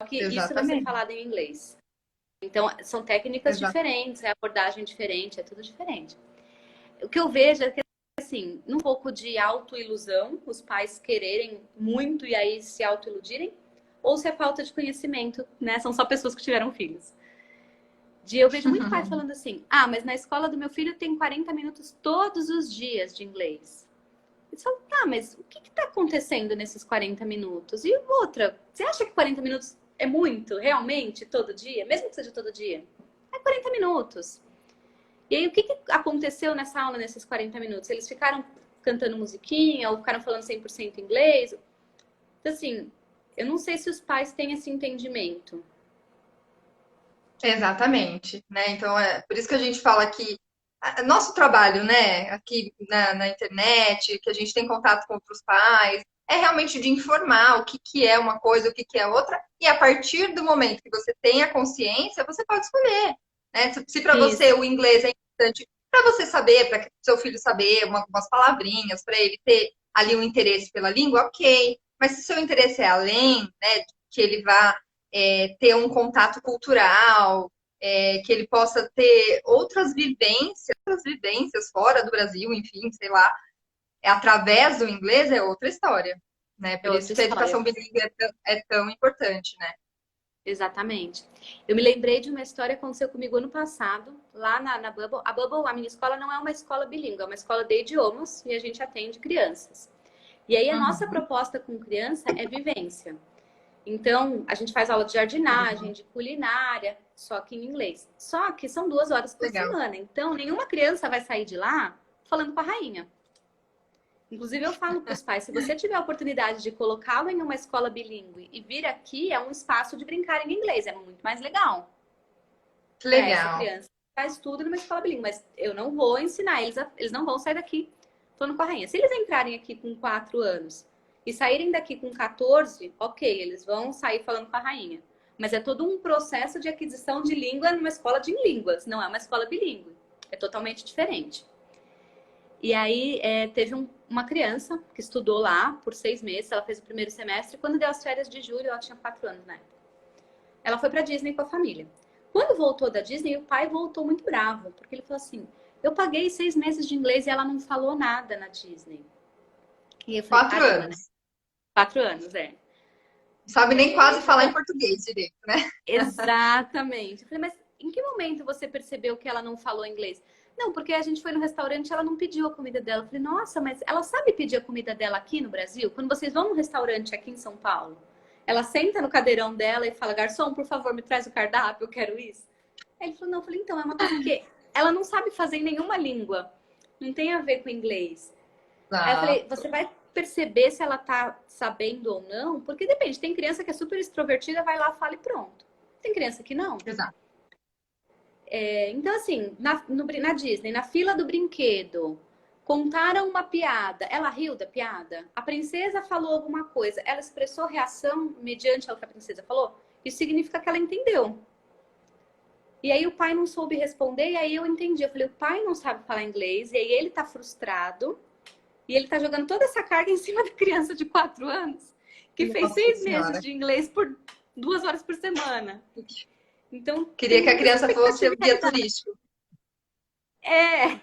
que isso vai ser Exatamente. falado em inglês. Então, são técnicas Exato. diferentes, é abordagem diferente, é tudo diferente. O que eu vejo é que, assim, um pouco de autoilusão, os pais quererem muito e aí se autoiludirem, ou se é falta de conhecimento, né? São só pessoas que tiveram filhos. Eu vejo muito pai falando assim: ah, mas na escola do meu filho tem 40 minutos todos os dias de inglês. Eu falo, tá, mas o que está acontecendo nesses 40 minutos? E outra, você acha que 40 minutos é muito, realmente, todo dia? Mesmo que seja todo dia? É 40 minutos. E aí, o que aconteceu nessa aula, nesses 40 minutos? Eles ficaram cantando musiquinha ou ficaram falando 100% inglês? Então, assim, eu não sei se os pais têm esse entendimento. Exatamente, né? Então é por isso que a gente fala que nosso trabalho, né, aqui na internet, que a gente tem contato com outros pais, é realmente de informar o que, que é uma coisa, o que, que é outra, e a partir do momento que você tem a consciência, você pode escolher, né? Se para você Isso, o inglês é importante, para você saber, para seu filho saber umas palavrinhas, para ele ter ali um interesse pela língua, ok. Mas se seu interesse é além, né, que ele vá ter um contato cultural, que ele possa ter outras vivências fora do Brasil, enfim, sei lá, através do inglês é outra história, né? é Por outra isso que a história. educação bilíngue é tão importante, né? Exatamente. Eu me lembrei de uma história que aconteceu comigo ano passado, lá na Bubble. A Bubble, a minha escola, não é uma escola bilíngue, é uma escola de idiomas e a gente atende crianças. E aí a nossa Uhum. proposta com criança é vivência. Então, a gente faz aula de jardinagem, de culinária, só que em inglês. Só que são 2 horas por Legal. semana. Então, nenhuma criança vai sair de lá falando com a rainha. Inclusive, eu falo para os pais, se você tiver a oportunidade de colocá-lo em uma escola bilíngue e vir aqui, é um espaço de brincar em inglês, é muito mais legal. Que Essa legal. criança faz tudo numa escola bilíngue, mas eu não vou ensinar eles, eles não vão sair daqui falando com a rainha. Se eles entrarem aqui com 4 anos e saírem daqui com 14, ok, eles vão sair falando com a rainha. Mas é todo um processo de aquisição de língua numa escola de línguas, não é uma escola bilíngue. É totalmente diferente. E aí teve uma criança que estudou lá por 6 meses, ela fez o primeiro semestre, e quando deu as férias de julho, ela tinha 4 anos na época. Ela foi pra Disney com a família. Quando voltou da Disney, o pai voltou muito bravo, porque ele falou assim: eu paguei 6 meses de inglês e ela não falou nada na Disney. E eu falei: Quatro caramba, né? anos. 4 anos, é. Não sabe nem quase falar em português direito, né? Exatamente. Eu falei, mas em que momento você percebeu que ela não falou inglês? Não, porque a gente foi no restaurante e ela não pediu a comida dela. Eu falei, nossa, mas ela sabe pedir a comida dela aqui no Brasil? Quando vocês vão num restaurante aqui em São Paulo, ela senta no cadeirão dela e fala, garçom, por favor, me traz o cardápio, eu quero isso. Aí ele falou, não, eu falei, então, é uma coisa que ela não sabe fazer em nenhuma língua. Não tem a ver com inglês. Aí eu falei, Exato. você vai perceber se ela tá sabendo ou não, porque depende, tem criança que é super extrovertida, vai lá, fala e pronto. Tem criança que não. Exato. Então, assim, na Disney, na fila do brinquedo, contaram uma piada. Ela riu da piada? A princesa falou alguma coisa. Ela expressou reação mediante ao que a princesa falou? Isso significa que ela entendeu. E aí o pai não soube responder, e aí eu entendi. Eu falei, o pai não sabe falar inglês, e aí ele tá frustrado, e ele tá jogando toda essa carga em cima da criança de 4 anos, que fez Nossa 6 meses Senhora. de inglês por 2 horas por semana. Então, Queria tem que a muitas criança fosse o guia expectativas. turístico. É,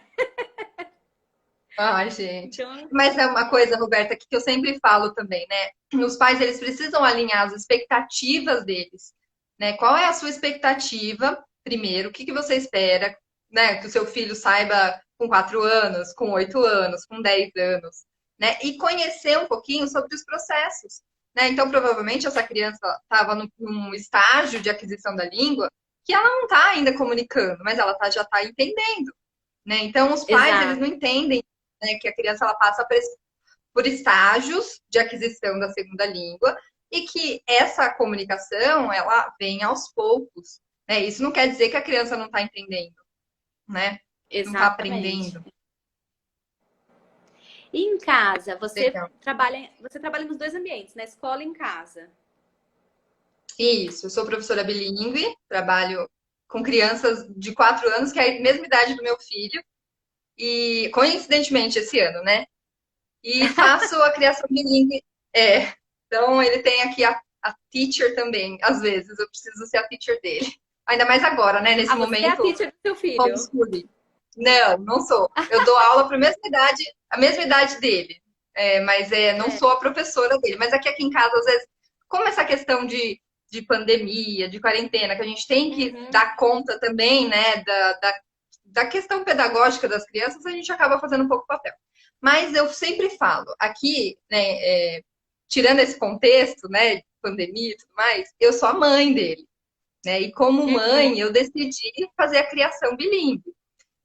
Ai, gente. então, Mas é uma coisa, Roberta, que eu sempre falo também, né? Os pais, eles precisam alinhar as expectativas deles, né? Qual é a sua expectativa, primeiro? O que que você espera, né? Que o seu filho saiba com 4 anos, com 8 anos, com 10 anos, né? E conhecer um pouquinho sobre os processos, né? Então, provavelmente, essa criança estava num estágio de aquisição da língua que ela não está ainda comunicando, mas ela já está entendendo, né? Então, os pais, eles não exato, entendem, né, que a criança ela passa por estágios de aquisição da segunda língua e que essa comunicação ela vem aos poucos. Né? Isso não quer dizer que a criança não está entendendo, né? Não está exatamente. aprendendo. E em casa, Legal. você trabalha nos dois ambientes, na escola e em casa. Isso, eu sou professora bilíngue, trabalho com crianças de 4 anos, que é a mesma idade do meu filho, e coincidentemente esse ano, né? E faço a criação bilíngue. É, então ele tem aqui a teacher também, às vezes, eu preciso ser a teacher dele. Ainda mais agora, né? Nesse Ah, você é a momento teacher do seu filho. homeschooling. Não, não sou. Eu dou aula para a mesma idade dele. Mas não É. sou a professora dele. Mas aqui em casa, às vezes, como essa questão de pandemia, de quarentena, que a gente tem que Uhum. dar conta também, né, da questão pedagógica das crianças, a gente acaba fazendo um pouco papel. Mas eu sempre falo, aqui, né, tirando esse contexto, né, de pandemia e tudo mais, eu sou a mãe dele, né? E como mãe, Uhum. eu decidi fazer a criação bilíngue,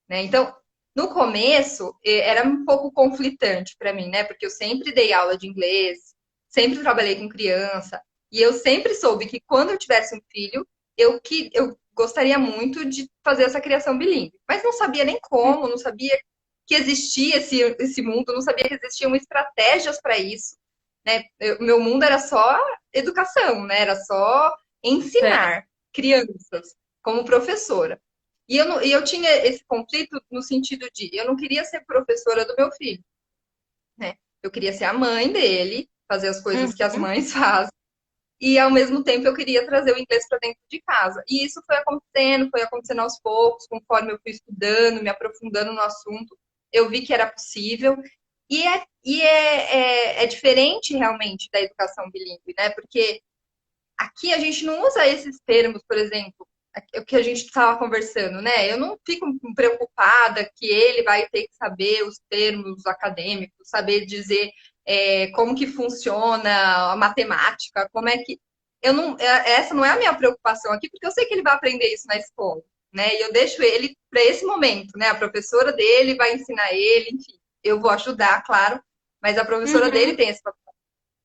né? Então, no começo, era um pouco conflitante para mim, né? Porque eu sempre dei aula de inglês, sempre trabalhei com criança, e eu sempre soube que quando eu tivesse um filho, eu gostaria muito de fazer essa criação bilíngue. Mas não sabia nem como, não sabia que existia esse mundo, não sabia que existiam estratégias para isso, né? Meu mundo era só educação, né? Era só Certo. ensinar crianças como professora. E eu tinha esse conflito no sentido de eu não queria ser professora do meu filho, né? Eu queria ser a mãe dele, fazer as coisas que as Uhum. mães fazem, e ao mesmo tempo eu queria trazer o inglês para dentro de casa. E isso foi acontecendo aos poucos, conforme eu fui estudando, me aprofundando no assunto, eu vi que era possível. É diferente realmente da educação bilíngue, né? Porque aqui a gente não usa esses termos, por exemplo, o que a gente estava conversando, né? Eu não fico preocupada que ele vai ter que saber os termos acadêmicos, saber dizer como que funciona a matemática, como é que. Eu não, essa não é a minha preocupação aqui, porque eu sei que ele vai aprender isso na escola, né? E eu deixo ele para esse momento, né? A professora dele vai ensinar ele, enfim. Eu vou ajudar, claro, mas a professora dele Uhum. tem esse papel.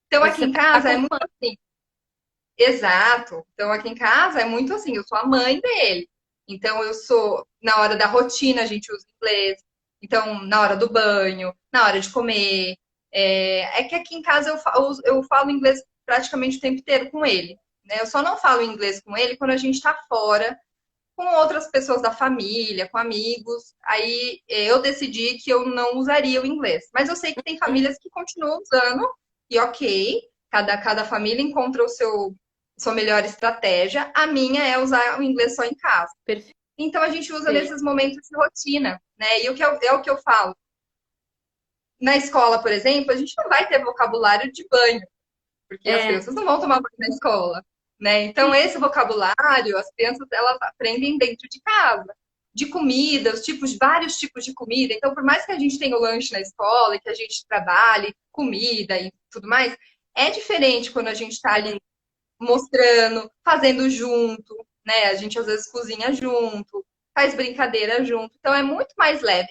Então, aqui Você em está casa é muito acompanhando. assim. Exato. Então, aqui em casa é muito assim, eu sou a mãe dele. Então, eu sou, na hora da rotina, a gente usa inglês. Então, na hora do banho, na hora de comer. É que aqui em casa eu falo inglês praticamente o tempo inteiro com ele. Né? Eu só não falo inglês com ele quando a gente está fora, com outras pessoas da família, com amigos. Aí eu decidi que eu não usaria o inglês. Mas eu sei que tem famílias que continuam usando, e ok, cada família encontra sua melhor estratégia. A minha é usar o inglês só em casa. Perfeito. Então a gente usa nesses momentos de rotina, né? E é o que eu falo. Na escola, por exemplo, a gente não vai ter vocabulário de banho, porque as É, crianças não vão tomar banho na escola, né? Então, esse vocabulário, as crianças, elas aprendem dentro de casa. De comida, os tipos, vários tipos de comida. Então, por mais que a gente tenha o lanche na escola e que a gente trabalhe comida e tudo mais, é diferente quando a gente está ali mostrando, fazendo junto, né? A gente às vezes cozinha junto, faz brincadeira junto. Então, é muito mais leve.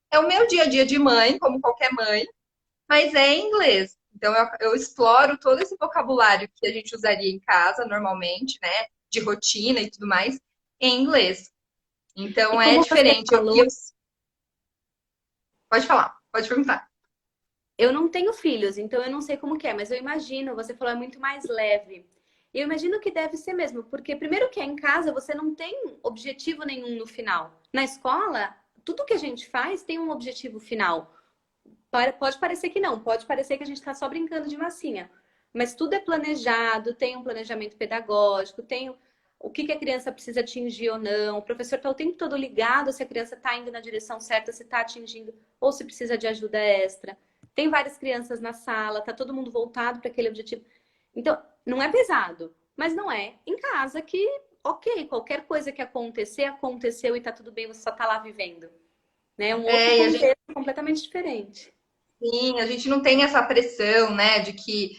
É o meu dia a dia de mãe, como qualquer mãe, mas é em inglês. Então, eu exploro todo esse vocabulário que a gente usaria em casa normalmente, né? De rotina e tudo mais, em inglês. e Então, é como você diferente. falou, Pode falar, pode perguntar. eu não tenho filhos, então eu não sei como que é, mas eu imagino, você falou, é muito mais leve. E eu imagino que deve ser mesmo, porque primeiro que é em casa, você não tem objetivo nenhum no final. Na escola, tudo que a gente faz tem um objetivo final. Pode parecer que não, pode parecer que a gente está só brincando de massinha. Mas tudo é planejado, tem um planejamento pedagógico, tem o que a criança precisa atingir ou não. O professor está o tempo todo ligado se a criança está indo na direção certa, se está atingindo ou se precisa de ajuda extra. Tem várias crianças na sala, tá todo mundo voltado para aquele objetivo. Então, não é pesado, mas não é em casa que, ok, qualquer coisa que acontecer, aconteceu e tá tudo bem, você só tá lá vivendo. Né? Um outro É, e a gente, contexto completamente diferente. sim, a gente não tem essa pressão, né, de que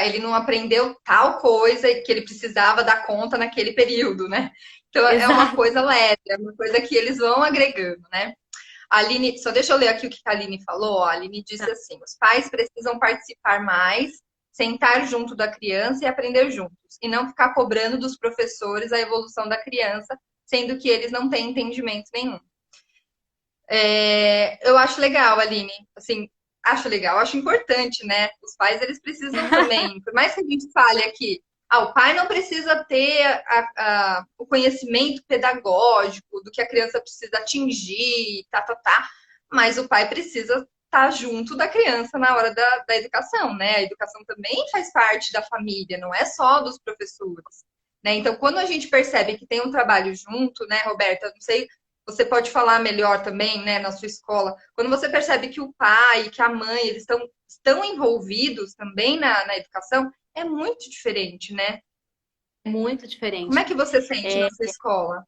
ele não aprendeu tal coisa e que ele precisava dar conta naquele período, né? Então é uma Exato. coisa leve, é uma coisa que eles vão agregando, né? A Aline, só deixa eu ler aqui o que a Aline falou. A Aline disse assim: os pais precisam participar mais, sentar junto da criança e aprender juntos, e não ficar cobrando dos professores a evolução da criança, sendo que eles não têm entendimento nenhum. Eu acho legal, Aline. Assim, acho legal, acho importante, né? Os pais, eles precisam também, por mais que a gente fale aqui, o pai não precisa ter o conhecimento pedagógico do que a criança precisa atingir, tá, mas o pai precisa estar junto da criança na hora da educação, né? A educação também faz parte da família, não é só dos professores. Né? Então, quando a gente percebe que tem um trabalho junto, né, Roberta? Não sei, você pode falar melhor também, né, na sua escola. Quando você percebe que o pai, que a mãe, eles estão envolvidos também na educação, é muito diferente, né? Muito Como é diferente. que você sente na sua escola?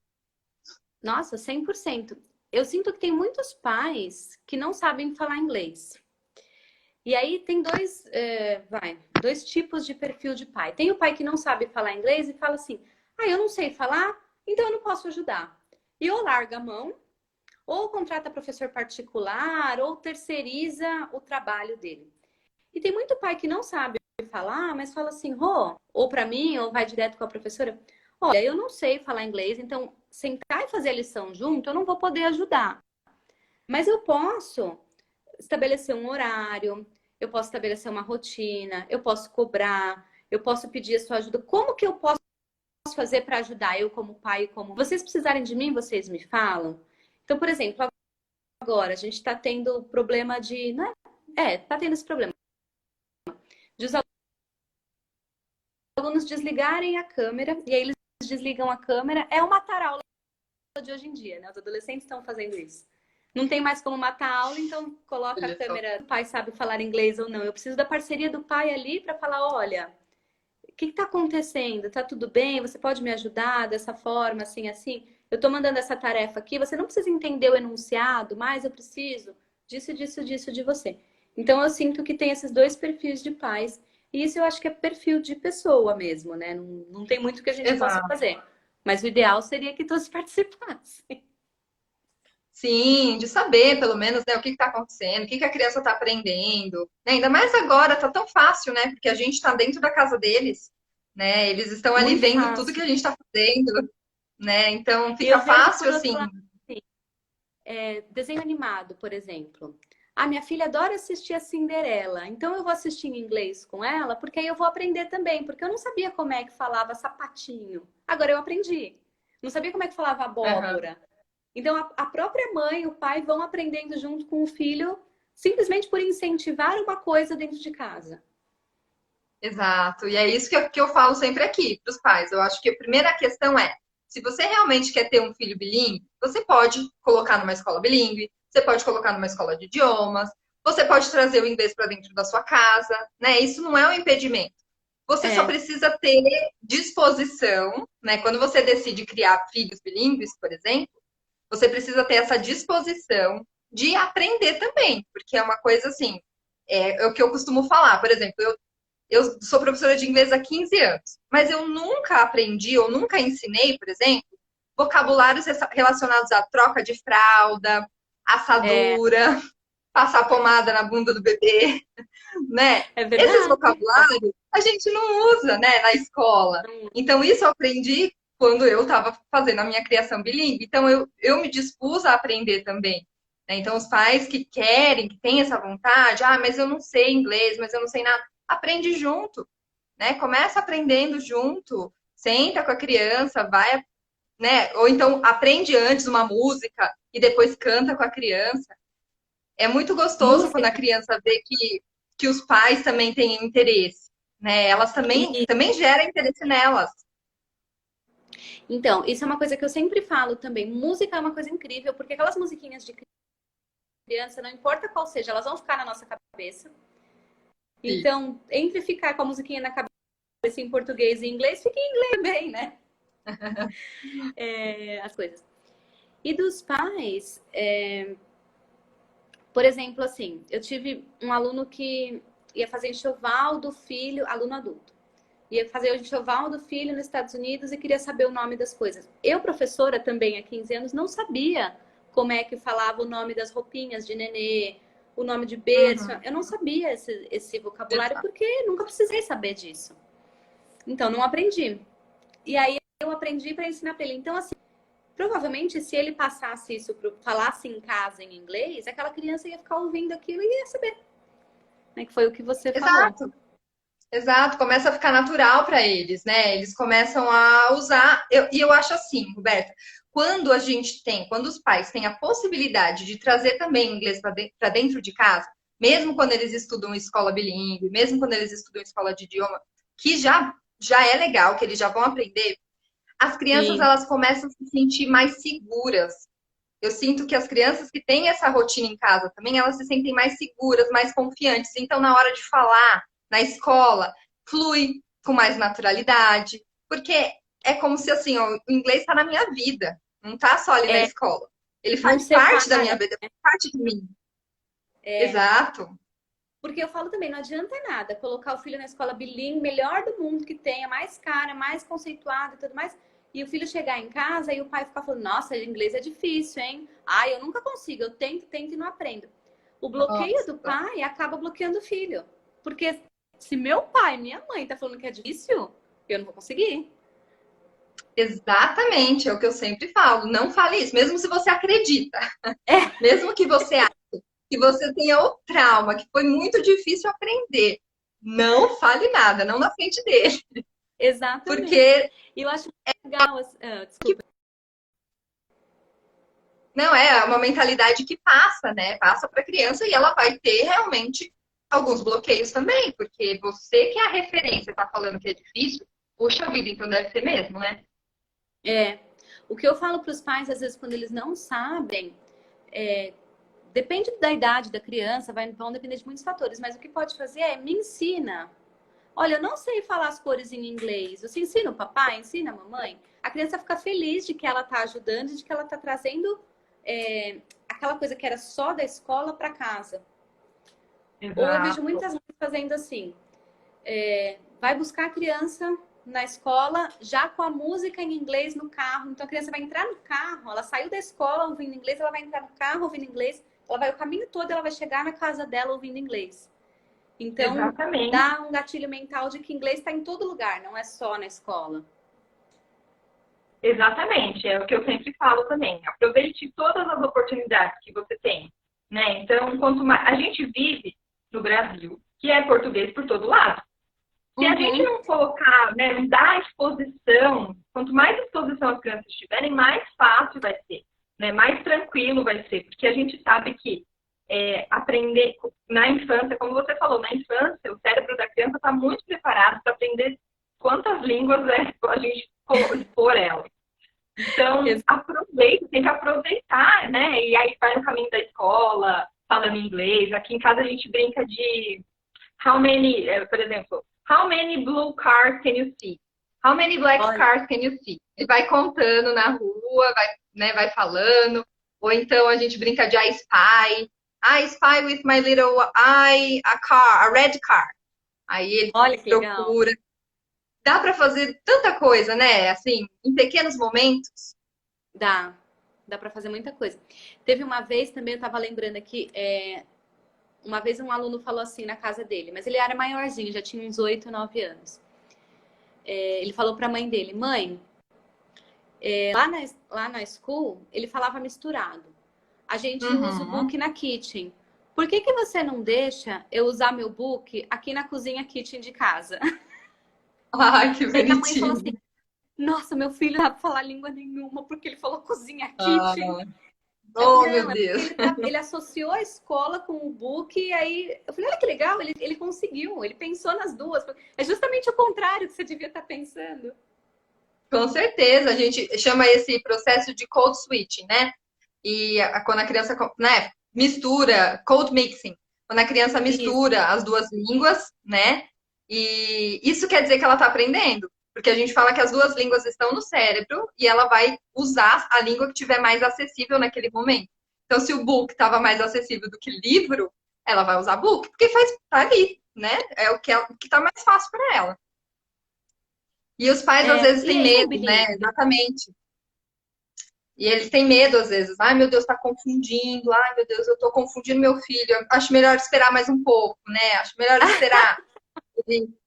Nossa, 100%. Eu sinto que tem muitos pais que não sabem falar inglês. E aí tem dois tipos de perfil de pai. Tem o pai que não sabe falar inglês e fala assim: eu não sei falar, então eu não posso ajudar. E ou larga a mão, ou contrata professor particular, ou terceiriza o trabalho dele. E tem muito pai que não sabe falar, mas fala assim, ou para mim, ou vai direto com a professora, olha, eu não sei falar inglês, então sentar e fazer a lição junto, eu não vou poder ajudar. Mas eu posso estabelecer um horário, eu posso estabelecer uma rotina, eu posso cobrar, eu posso pedir a sua ajuda. Como que eu posso fazer para ajudar eu como pai, como vocês precisarem de mim, vocês me falam? Então, por exemplo, agora a gente está tendo problema de, né? Tá tendo esse problema de os alunos desligarem a câmera e aí eles desligam a câmera. É uma aula de hoje em dia, né? Os adolescentes estão fazendo isso. Não tem mais como matar a aula, então coloca a Olha só. câmera. O pai sabe falar inglês ou não. Eu preciso da parceria do pai ali para falar, olha, o que está acontecendo? Tá tudo bem? Você pode me ajudar dessa forma, assim, assim? Eu estou mandando essa tarefa aqui. Você não precisa entender o enunciado, mas eu preciso disso, disso, disso de você. Então eu sinto que tem esses dois perfis de pais. E isso eu acho que é perfil de pessoa mesmo, né? Não tem muito que a gente possa Exato. fazer. Mas o ideal seria que todos participassem. Sim, de saber, pelo menos, né, o que está acontecendo, o que a criança está aprendendo. Né? Ainda mais agora, tá tão fácil, né? Porque a gente está dentro da casa deles, né? Eles estão ali Muito vendo tudo que fácil. a gente está fazendo, né? Então E fica eu vejo fácil, por outro assim. lado, assim, desenho animado, por exemplo. A minha filha adora assistir a Cinderela, então eu vou assistir em inglês com ela, porque aí eu vou aprender também, porque eu não sabia como é que falava sapatinho. Agora eu aprendi. Não sabia como é que falava Aham. abóbora. Então a própria mãe, o pai vão aprendendo junto com o filho, simplesmente por incentivar uma coisa dentro de casa. Exato. E é isso que eu falo sempre aqui para os pais. Eu acho que a primeira questão é, se você realmente quer ter um filho bilíngue, você pode colocar numa escola bilíngue, você pode colocar numa escola de idiomas, Você pode trazer o inglês para dentro da sua casa, né? Isso não é um impedimento. Você só É, precisa ter disposição, né? Quando você decide criar filhos bilíngues, por exemplo, você precisa ter essa disposição de aprender também, porque é uma coisa assim, é o que eu costumo falar. Por exemplo, eu sou professora de inglês há 15 anos, mas eu nunca aprendi ou nunca ensinei, por exemplo, vocabulários relacionados à troca de fralda, é, assadura, passar pomada na bunda do bebê, né? é Esses verdade. vocabulários a gente não usa, né, na escola. Então, isso eu aprendi quando eu estava fazendo a minha criação bilíngue. Então, eu me dispus a aprender também. Né? Então, os pais que querem, que têm essa vontade, mas eu não sei inglês, mas eu não sei nada, aprende junto, né? Começa aprendendo junto, senta com a criança, vai, né? Ou então aprende antes uma música e depois canta com a criança. É muito gostoso quando a Música. criança vê que os pais também têm interesse, né? Elas também, E, também geram interesse nelas. então, isso é uma coisa que eu sempre falo também. Música é uma coisa incrível, porque aquelas musiquinhas de criança, não importa qual seja, elas vão ficar na nossa cabeça. Sim. Então, entre ficar com a musiquinha na cabeça em português e inglês, fica em inglês também, né? As coisas. E dos pais, por exemplo, assim, eu tive um aluno que ia fazer enxoval do filho, aluno adulto. Ia fazer o enxoval do filho nos Estados Unidos e queria saber o nome das coisas. Eu, professora também há 15 anos, não sabia como é que falava o nome das roupinhas de nenê, o nome de berço. Uhum. Eu não sabia esse vocabulário Exato. porque nunca precisei saber disso. Então, não aprendi. E aí eu aprendi para ensinar para ele. Então, assim, provavelmente se ele passasse isso, falasse em casa em inglês, aquela criança ia ficar ouvindo aquilo e ia saber. Né? Que foi o que você falou. Exato. Exato. Começa a ficar natural para eles, né? Eles começam a usar. E eu acho assim, Roberta, quando os pais têm a possibilidade de trazer também inglês para dentro de casa, mesmo quando eles estudam escola bilíngue, mesmo quando eles estudam escola de idioma, que já é legal, que eles já vão aprender, as crianças Sim, elas começam a se sentir mais seguras. Eu sinto que as crianças que têm essa rotina em casa também, elas se sentem mais seguras, mais confiantes. Então, na hora de falar na escola, flui com mais naturalidade, porque é como se assim, ó, o inglês está na minha vida, não está só ali na escola. Ele não faz parte da minha separa. vida, faz parte de mim. Exato. Porque eu falo também, não adianta nada colocar o filho na escola bilíngue, melhor do mundo que tenha, mais cara, mais conceituada e tudo mais, e o filho chegar em casa e o pai ficar falando, nossa, inglês é difícil, hein? Ah, eu nunca consigo, eu tento, tento e não aprendo. O bloqueio do Nossa. pai acaba bloqueando o filho. Porque se meu pai, minha mãe tá falando que é difícil, eu não vou conseguir. Exatamente, é o que eu sempre falo. Não fale isso, mesmo se você acredita, É, mesmo que você que você tenha o trauma, que foi muito difícil aprender. Não fale nada, não na frente dele. exatamente. Porque E eu acho legal, desculpa. não é uma mentalidade que passa, né? Passa para a criança e ela vai ter realmente alguns bloqueios também, porque você que é a referência está falando que é difícil, puxa vida, então deve ser mesmo, né? É, o que eu falo para os pais, às vezes, quando eles não sabem, depende da idade da criança, vão depender de muitos fatores, mas o que pode fazer é me ensina. Olha, eu não sei falar as cores em inglês. Você ensina o papai, ensina a mamãe. A criança fica feliz de que ela está ajudando, de que ela está trazendo aquela coisa que era só da escola para casa. Ou eu vejo Exato. muitas mães fazendo assim: vai buscar a criança na escola já com a música em inglês no carro. Então a criança vai entrar no carro, ela saiu da escola ouvindo inglês, ela vai entrar no carro ouvindo inglês, ela vai o caminho todo, ela vai chegar na casa dela ouvindo inglês. Então Exatamente. dá um gatilho mental de que inglês está em todo lugar, não é só na escola. Exatamente, é o que eu sempre falo também. Aproveite todas as oportunidades que você tem, né? Então, quanto mais a gente vive no Brasil, que é português por todo lado. Se a gente Uhum. não colocar, né, não dar exposição, quanto mais exposição as crianças tiverem, mais fácil vai ser, né? Mais tranquilo vai ser, porque a gente sabe que aprender na infância, como você falou, na infância, o cérebro da criança está muito preparado para aprender quantas línguas a gente expor ela. Então, aproveita, tem que aproveitar, né? E aí vai no caminho da escola, falando inglês. Aqui em casa a gente brinca de por exemplo, how many blue cars can you see? How many black Olha, cars can you see? Ele vai contando na rua, vai, né, vai falando. Ou então a gente brinca de I spy. I spy with my little eye a car, a red car. Aí ele olha que legal. procura. Dá para fazer tanta coisa, né? Assim, em pequenos momentos. Dá para fazer muita coisa. Teve uma vez também, eu estava lembrando aqui, uma vez um aluno falou assim na casa dele, mas ele era maiorzinho, já tinha uns 8, 9 anos. Ele falou para a mãe dele, mãe, lá na school, ele falava misturado. A gente usa o book na kitchen. Por que que você não deixa eu usar meu book aqui na cozinha kitchen de casa? Ai, que Aí a mãe falou bonitinho. assim, nossa, meu filho não sabe falar língua nenhuma porque ele falou cozinha kitchen. Eu Oh, falei, meu não, é Deus. porque ele associou a escola com o book, e aí eu falei, olha que legal, ele conseguiu, ele pensou nas duas. É justamente o contrário que você devia estar pensando. Com certeza, a gente chama esse processo de code switching, né? E quando a criança, né, mistura, code mixing, quando a criança Isso, mistura as duas línguas, né? E isso quer dizer que ela está aprendendo, porque a gente fala que as duas línguas estão no cérebro e ela vai usar a língua que tiver mais acessível naquele momento. Então, se o book estava mais acessível do que livro, ela vai usar book, porque tá ali, né? É o que está mais fácil para ela. E os pais às vezes e têm aí no medo, né? bilíngue? Exatamente. E eles têm medo às vezes. Ai, meu Deus, tá confundindo. Ai, meu Deus, eu tô confundindo meu filho. Eu acho melhor esperar mais um pouco, né? Acho melhor esperar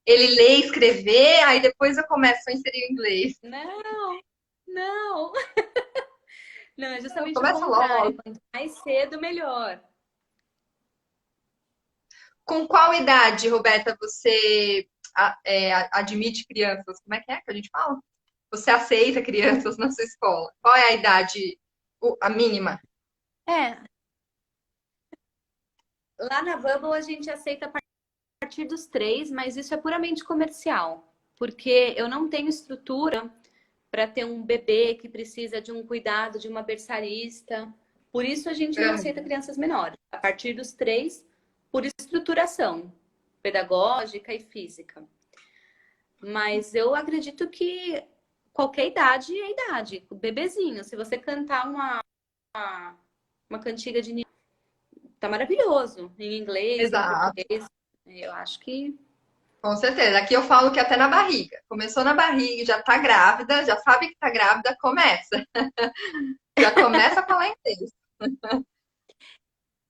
ele ler e escrever, aí depois eu começo a inserir o inglês. Não, não. Não, é Não, justamente o começa contrário. logo. Quanto mais cedo, melhor. Com qual idade, Roberta, você admite crianças? Como é que a gente fala? Você aceita crianças na sua escola? Qual é a idade, a mínima? É, lá na Bubble a gente aceita a partir dos 3, mas isso é puramente comercial. Porque eu não tenho estrutura para ter um bebê que precisa de um cuidado de uma berçarista. Por isso a gente não aceita crianças menores. A partir dos 3, por estruturação pedagógica e física. Mas eu acredito que qualquer idade é idade. O bebezinho, se você cantar uma cantiga de ninho, tá maravilhoso. Em inglês, em Exato. português. Eu acho que Com certeza. Aqui eu falo que até na barriga. Começou na barriga, já tá grávida, já sabe que tá grávida, começa. Já começa a falar inglês.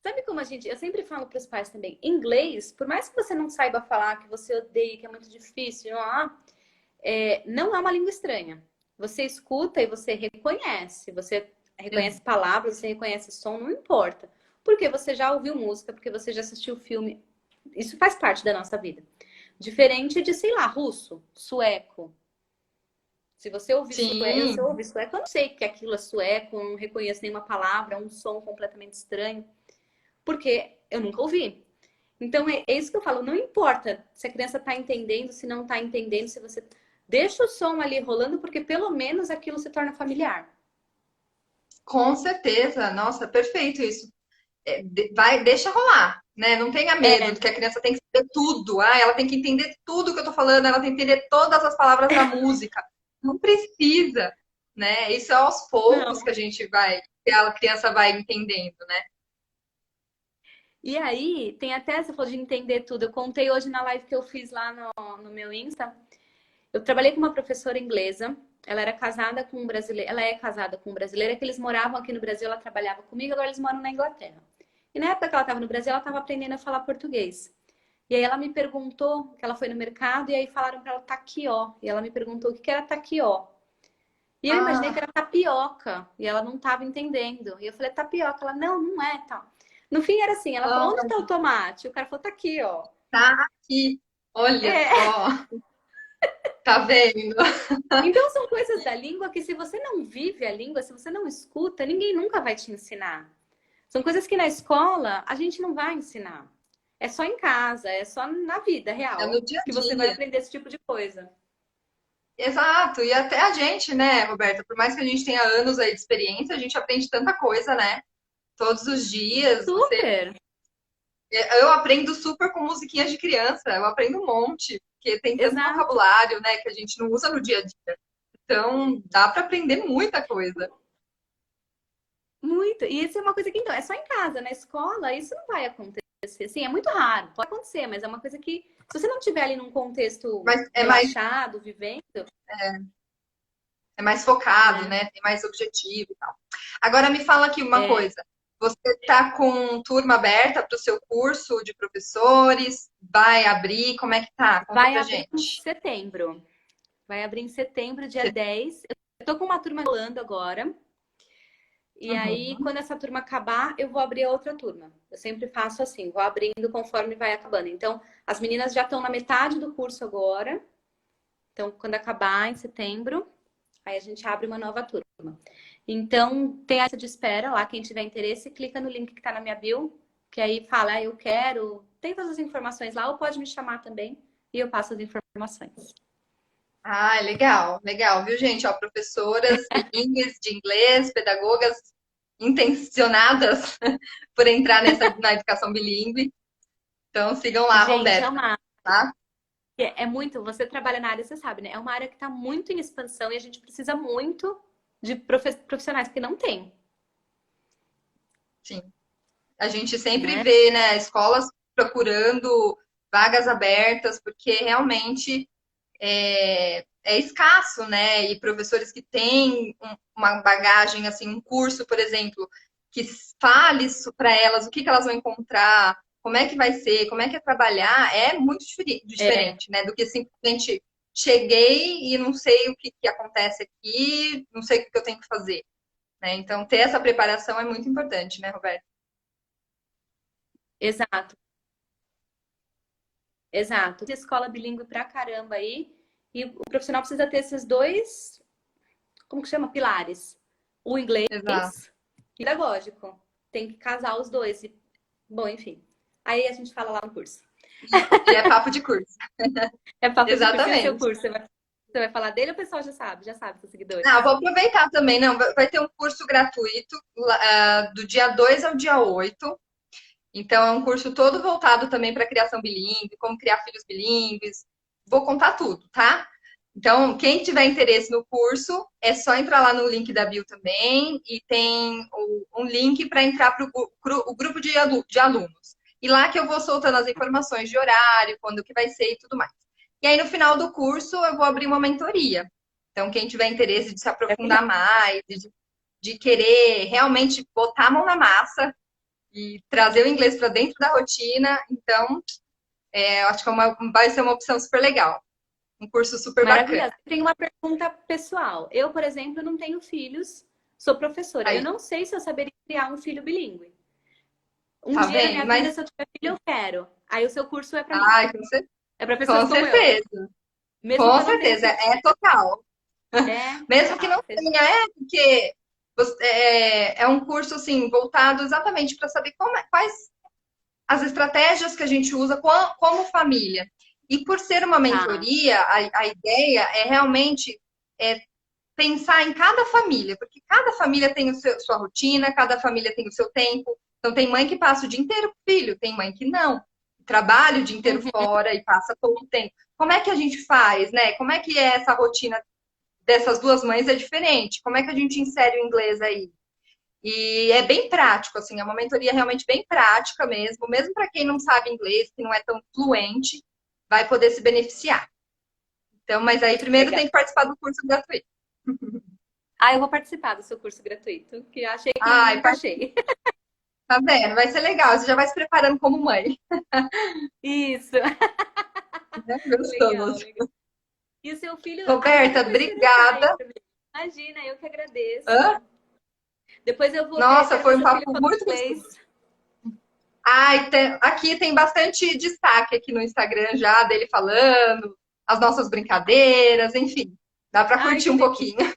sabe como a gente. Eu sempre falo para os pais também. Inglês, por mais que você não saiba falar, que você odeie, que é muito difícil, não é uma língua estranha. Você escuta e você reconhece. Você reconhece palavras, você reconhece som, não importa. Porque você já ouviu música, porque você já assistiu filme. Isso faz parte da nossa vida. Diferente de, sei lá, russo, sueco. Se você ouvir sueco, se eu Sim, ouvir sueco, eu não sei que aquilo é sueco, eu não reconheço nenhuma palavra, é um som completamente estranho, porque eu nunca ouvi. Então é isso que eu falo, não importa se a criança está entendendo, se não está entendendo, se você deixa o som ali rolando, porque pelo menos aquilo se torna familiar. com certeza. Nossa, perfeito isso. Deixa rolar, né? Não tenha medo É, de que a criança tem que saber tudo. Ah, ela tem que entender tudo que eu tô falando, ela tem que entender todas as palavras da música. Não precisa, né? Isso é aos poucos não. que que a criança vai entendendo, né? E aí, tem até, você falou de entender tudo. Eu contei hoje na live que eu fiz lá no meu Insta. Eu trabalhei com uma professora inglesa. Ela era casada com um brasileiro. Ela é casada com um brasileiro, é que eles moravam aqui no Brasil, ela trabalhava comigo, agora eles moram na Inglaterra. E na época que ela estava no Brasil, ela estava aprendendo a falar português. E aí ela me perguntou, que ela foi no mercado, e aí falaram para ela taquió. E ela me perguntou o que era taquió. E eu imaginei que Ah, era tapioca, e ela não estava entendendo. E eu falei, tapioca. Ela, não, não é, tal. No fim era assim, ela falou, onde ah, está o tomate? O cara falou, tá aqui, ó. tá aqui. Olha É. só, tá vendo? Então são coisas da língua que se você não vive a língua, se você não escuta, ninguém nunca vai te ensinar. São coisas que na escola a gente não vai ensinar. É só em casa, é só na vida É no real dia a que você vai dia. aprender esse tipo de coisa. Exato, e até a gente, né, Roberta, por mais que a gente tenha anos aí de experiência, a gente aprende tanta coisa, né? Todos os dias, você Super! Eu aprendo super com musiquinhas de criança, eu aprendo um monte, porque tem tanto Exato. vocabulário, né, que a gente não usa no dia a dia. Então, dá para aprender muita coisa. Muito. E isso é uma coisa que, então, é só em casa, na escola, isso não vai acontecer. Sim, é muito raro, pode acontecer, mas é uma coisa que, se você não estiver ali num contexto Mas relaxado, vivendo, é mais focado, né? né? Tem mais objetivo e tal. Agora me fala aqui uma coisa. Você está com turma aberta para o seu curso de professores? Vai abrir? Como é que tá? Conta Vai pra abrir em gente. setembro. Vai abrir em setembro, dia 10. Eu tô com uma turma rolando agora. E aí, Uhum. quando essa turma acabar, eu vou abrir a outra turma. Eu sempre faço assim, vou abrindo conforme vai acabando. Então, as meninas já estão na metade do curso agora. Então, quando acabar em setembro, aí a gente abre uma nova turma. Então, tem essa de espera lá. Quem tiver interesse, clica no link que tá na minha bio, que aí fala, eu quero. Tem todas as informações lá, ou pode me chamar também e eu passo as informações. Ah, legal, legal, viu, gente? Ó, professoras bilíngues de inglês, pedagogas intencionadas por entrar na educação bilíngue. Então, sigam lá, Gente, é Roberta, uma tá? é muito, você trabalha na área, você sabe, né? É uma área que está muito em expansão e a gente precisa muito de profissionais, porque não tem, Sim. A gente sempre né? vê, né, escolas procurando vagas abertas, porque realmente é escasso, né? E professores que têm uma bagagem, assim, um curso, por exemplo, que fale isso para elas, o que elas vão encontrar, como é que vai ser, como é que é trabalhar, é muito É, diferente, né? Do que simplesmente cheguei e não sei o que acontece aqui, não sei o que eu tenho que fazer, né? Então, ter essa preparação é muito importante, né, Roberto? exato, exato. Tem escola bilíngue pra caramba aí, e o profissional precisa ter esses dois, como que chama? Pilares. O inglês Exato. e o pedagógico. Tem que casar os dois. Bom, enfim. Aí a gente fala lá no curso. E é papo de curso. É papo de curso. E o seu Exatamente. curso? Você vai falar dele ou o pessoal já sabe, seus Ah, seguidores? vou aproveitar também, não, vai ter um curso gratuito do dia 2 ao dia 8. Então, é um curso todo voltado também para criação bilíngue, como criar filhos bilíngues. Vou contar tudo, tá? Então, quem tiver interesse no curso, é só entrar lá no link da bio também e tem um link para entrar para o grupo de alunos. E lá que eu vou soltando as informações de horário, quando que vai ser e tudo mais. E aí, no final do curso, eu vou abrir uma mentoria. Então, quem tiver interesse de se É legal. aprofundar mais, de querer realmente botar a mão na massa, e trazer o inglês para dentro da rotina. Então, eu acho que vai ser uma opção super legal. Um curso super bacana. Maravilhosa. Tem uma pergunta pessoal. Eu, por exemplo, não tenho filhos, sou professora. Eu Aí, não sei se eu saberia criar um filho bilíngue. Um tá dia na vendo? minha vida, Mas, se eu tiver filho, eu quero. Aí o seu curso é para mim. ai, É para pessoas com como eu. certeza. Mesmo que Com eu não tenha certeza. filho. É total. Mesmo que Tá. não tenha, porque é um curso, assim, voltado exatamente para saber quais as estratégias que a gente usa como família. E por ser uma Tá. mentoria, a ideia é realmente é, pensar em cada família, porque cada família tem sua rotina, cada família tem o seu tempo. Então, tem mãe que passa o dia inteiro com o filho, tem mãe que não. Trabalha o dia inteiro Uhum. fora e passa todo o tempo. Como é que a gente faz, né? Como é que é essa rotina dessas duas mães é diferente? Como é que a gente insere o inglês aí? E é bem prático, assim, é uma mentoria realmente bem prática mesmo para quem não sabe inglês, que não é tão fluente, vai poder se beneficiar. Então, mas aí primeiro Legal. tem que participar do curso gratuito. Ah, eu vou participar do seu curso gratuito, que eu achei que não me Ai, encaixei. tá vendo? Vai ser legal. Você já vai se preparando como mãe. Isso. Né? Legal, Gostoso. legal. E o seu filho. Ah, Roberta, manda coisa pra aí obrigada. pra mim. Imagina, eu que agradeço. Hã? Depois eu vou ver, Nossa, quero ver foi um seu filho papo falando muito inglês. gostoso. Ai, aqui tem bastante destaque aqui no Instagram já dele falando, as nossas brincadeiras, enfim. Dá para Ai, curtir que um delícia. pouquinho.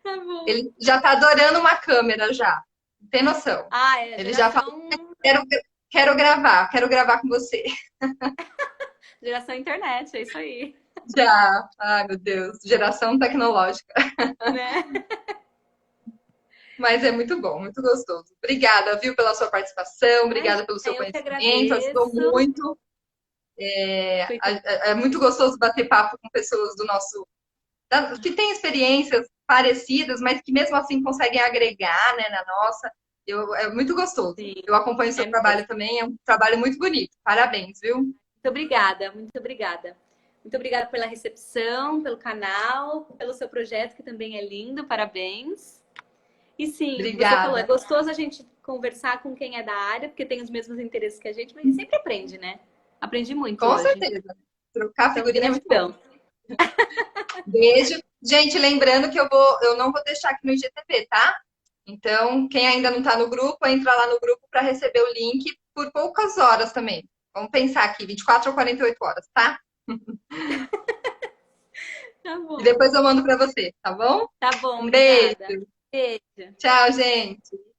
Tá bom. Ele já tá adorando uma câmera já. Tem noção. Ah, é Ele já fala, geração, quero, quero gravar com você. geração internet, é isso aí, Já. Ai, meu Deus. Geração tecnológica. né? Mas é muito bom, muito gostoso. Obrigada, viu, pela sua participação, obrigada pelo seu Eu que conhecimento, ajudou agradeço. muito. É muito gostoso bater papo com pessoas do nosso que têm experiências parecidas, mas que mesmo assim conseguem agregar, né, na nossa. É muito gostoso. Sim, Eu acompanho o seu trabalho mesmo. também, é um trabalho muito bonito. Parabéns, viu? Muito obrigada, muito obrigada. Muito obrigada pela recepção, pelo canal, pelo seu projeto, que também é lindo, parabéns. E sim, você falou, é Obrigada. gostoso a gente conversar com quem é da área, porque tem os mesmos interesses que a gente, mas a gente sempre aprende, né? Aprendi muito Com hoje. certeza. Trocar Então, figurinha é muito bom. gratidão. Beijo. Gente, lembrando que eu não vou deixar aqui no IGTV, tá? Então, quem ainda não está no grupo, entra lá no grupo para receber o link por poucas horas também. Vamos pensar aqui, 24 ou 48 horas, tá? Tá E bom. depois eu mando para você, tá bom? Tá bom, Um beijo. obrigada. Beijo. Tchau, gente.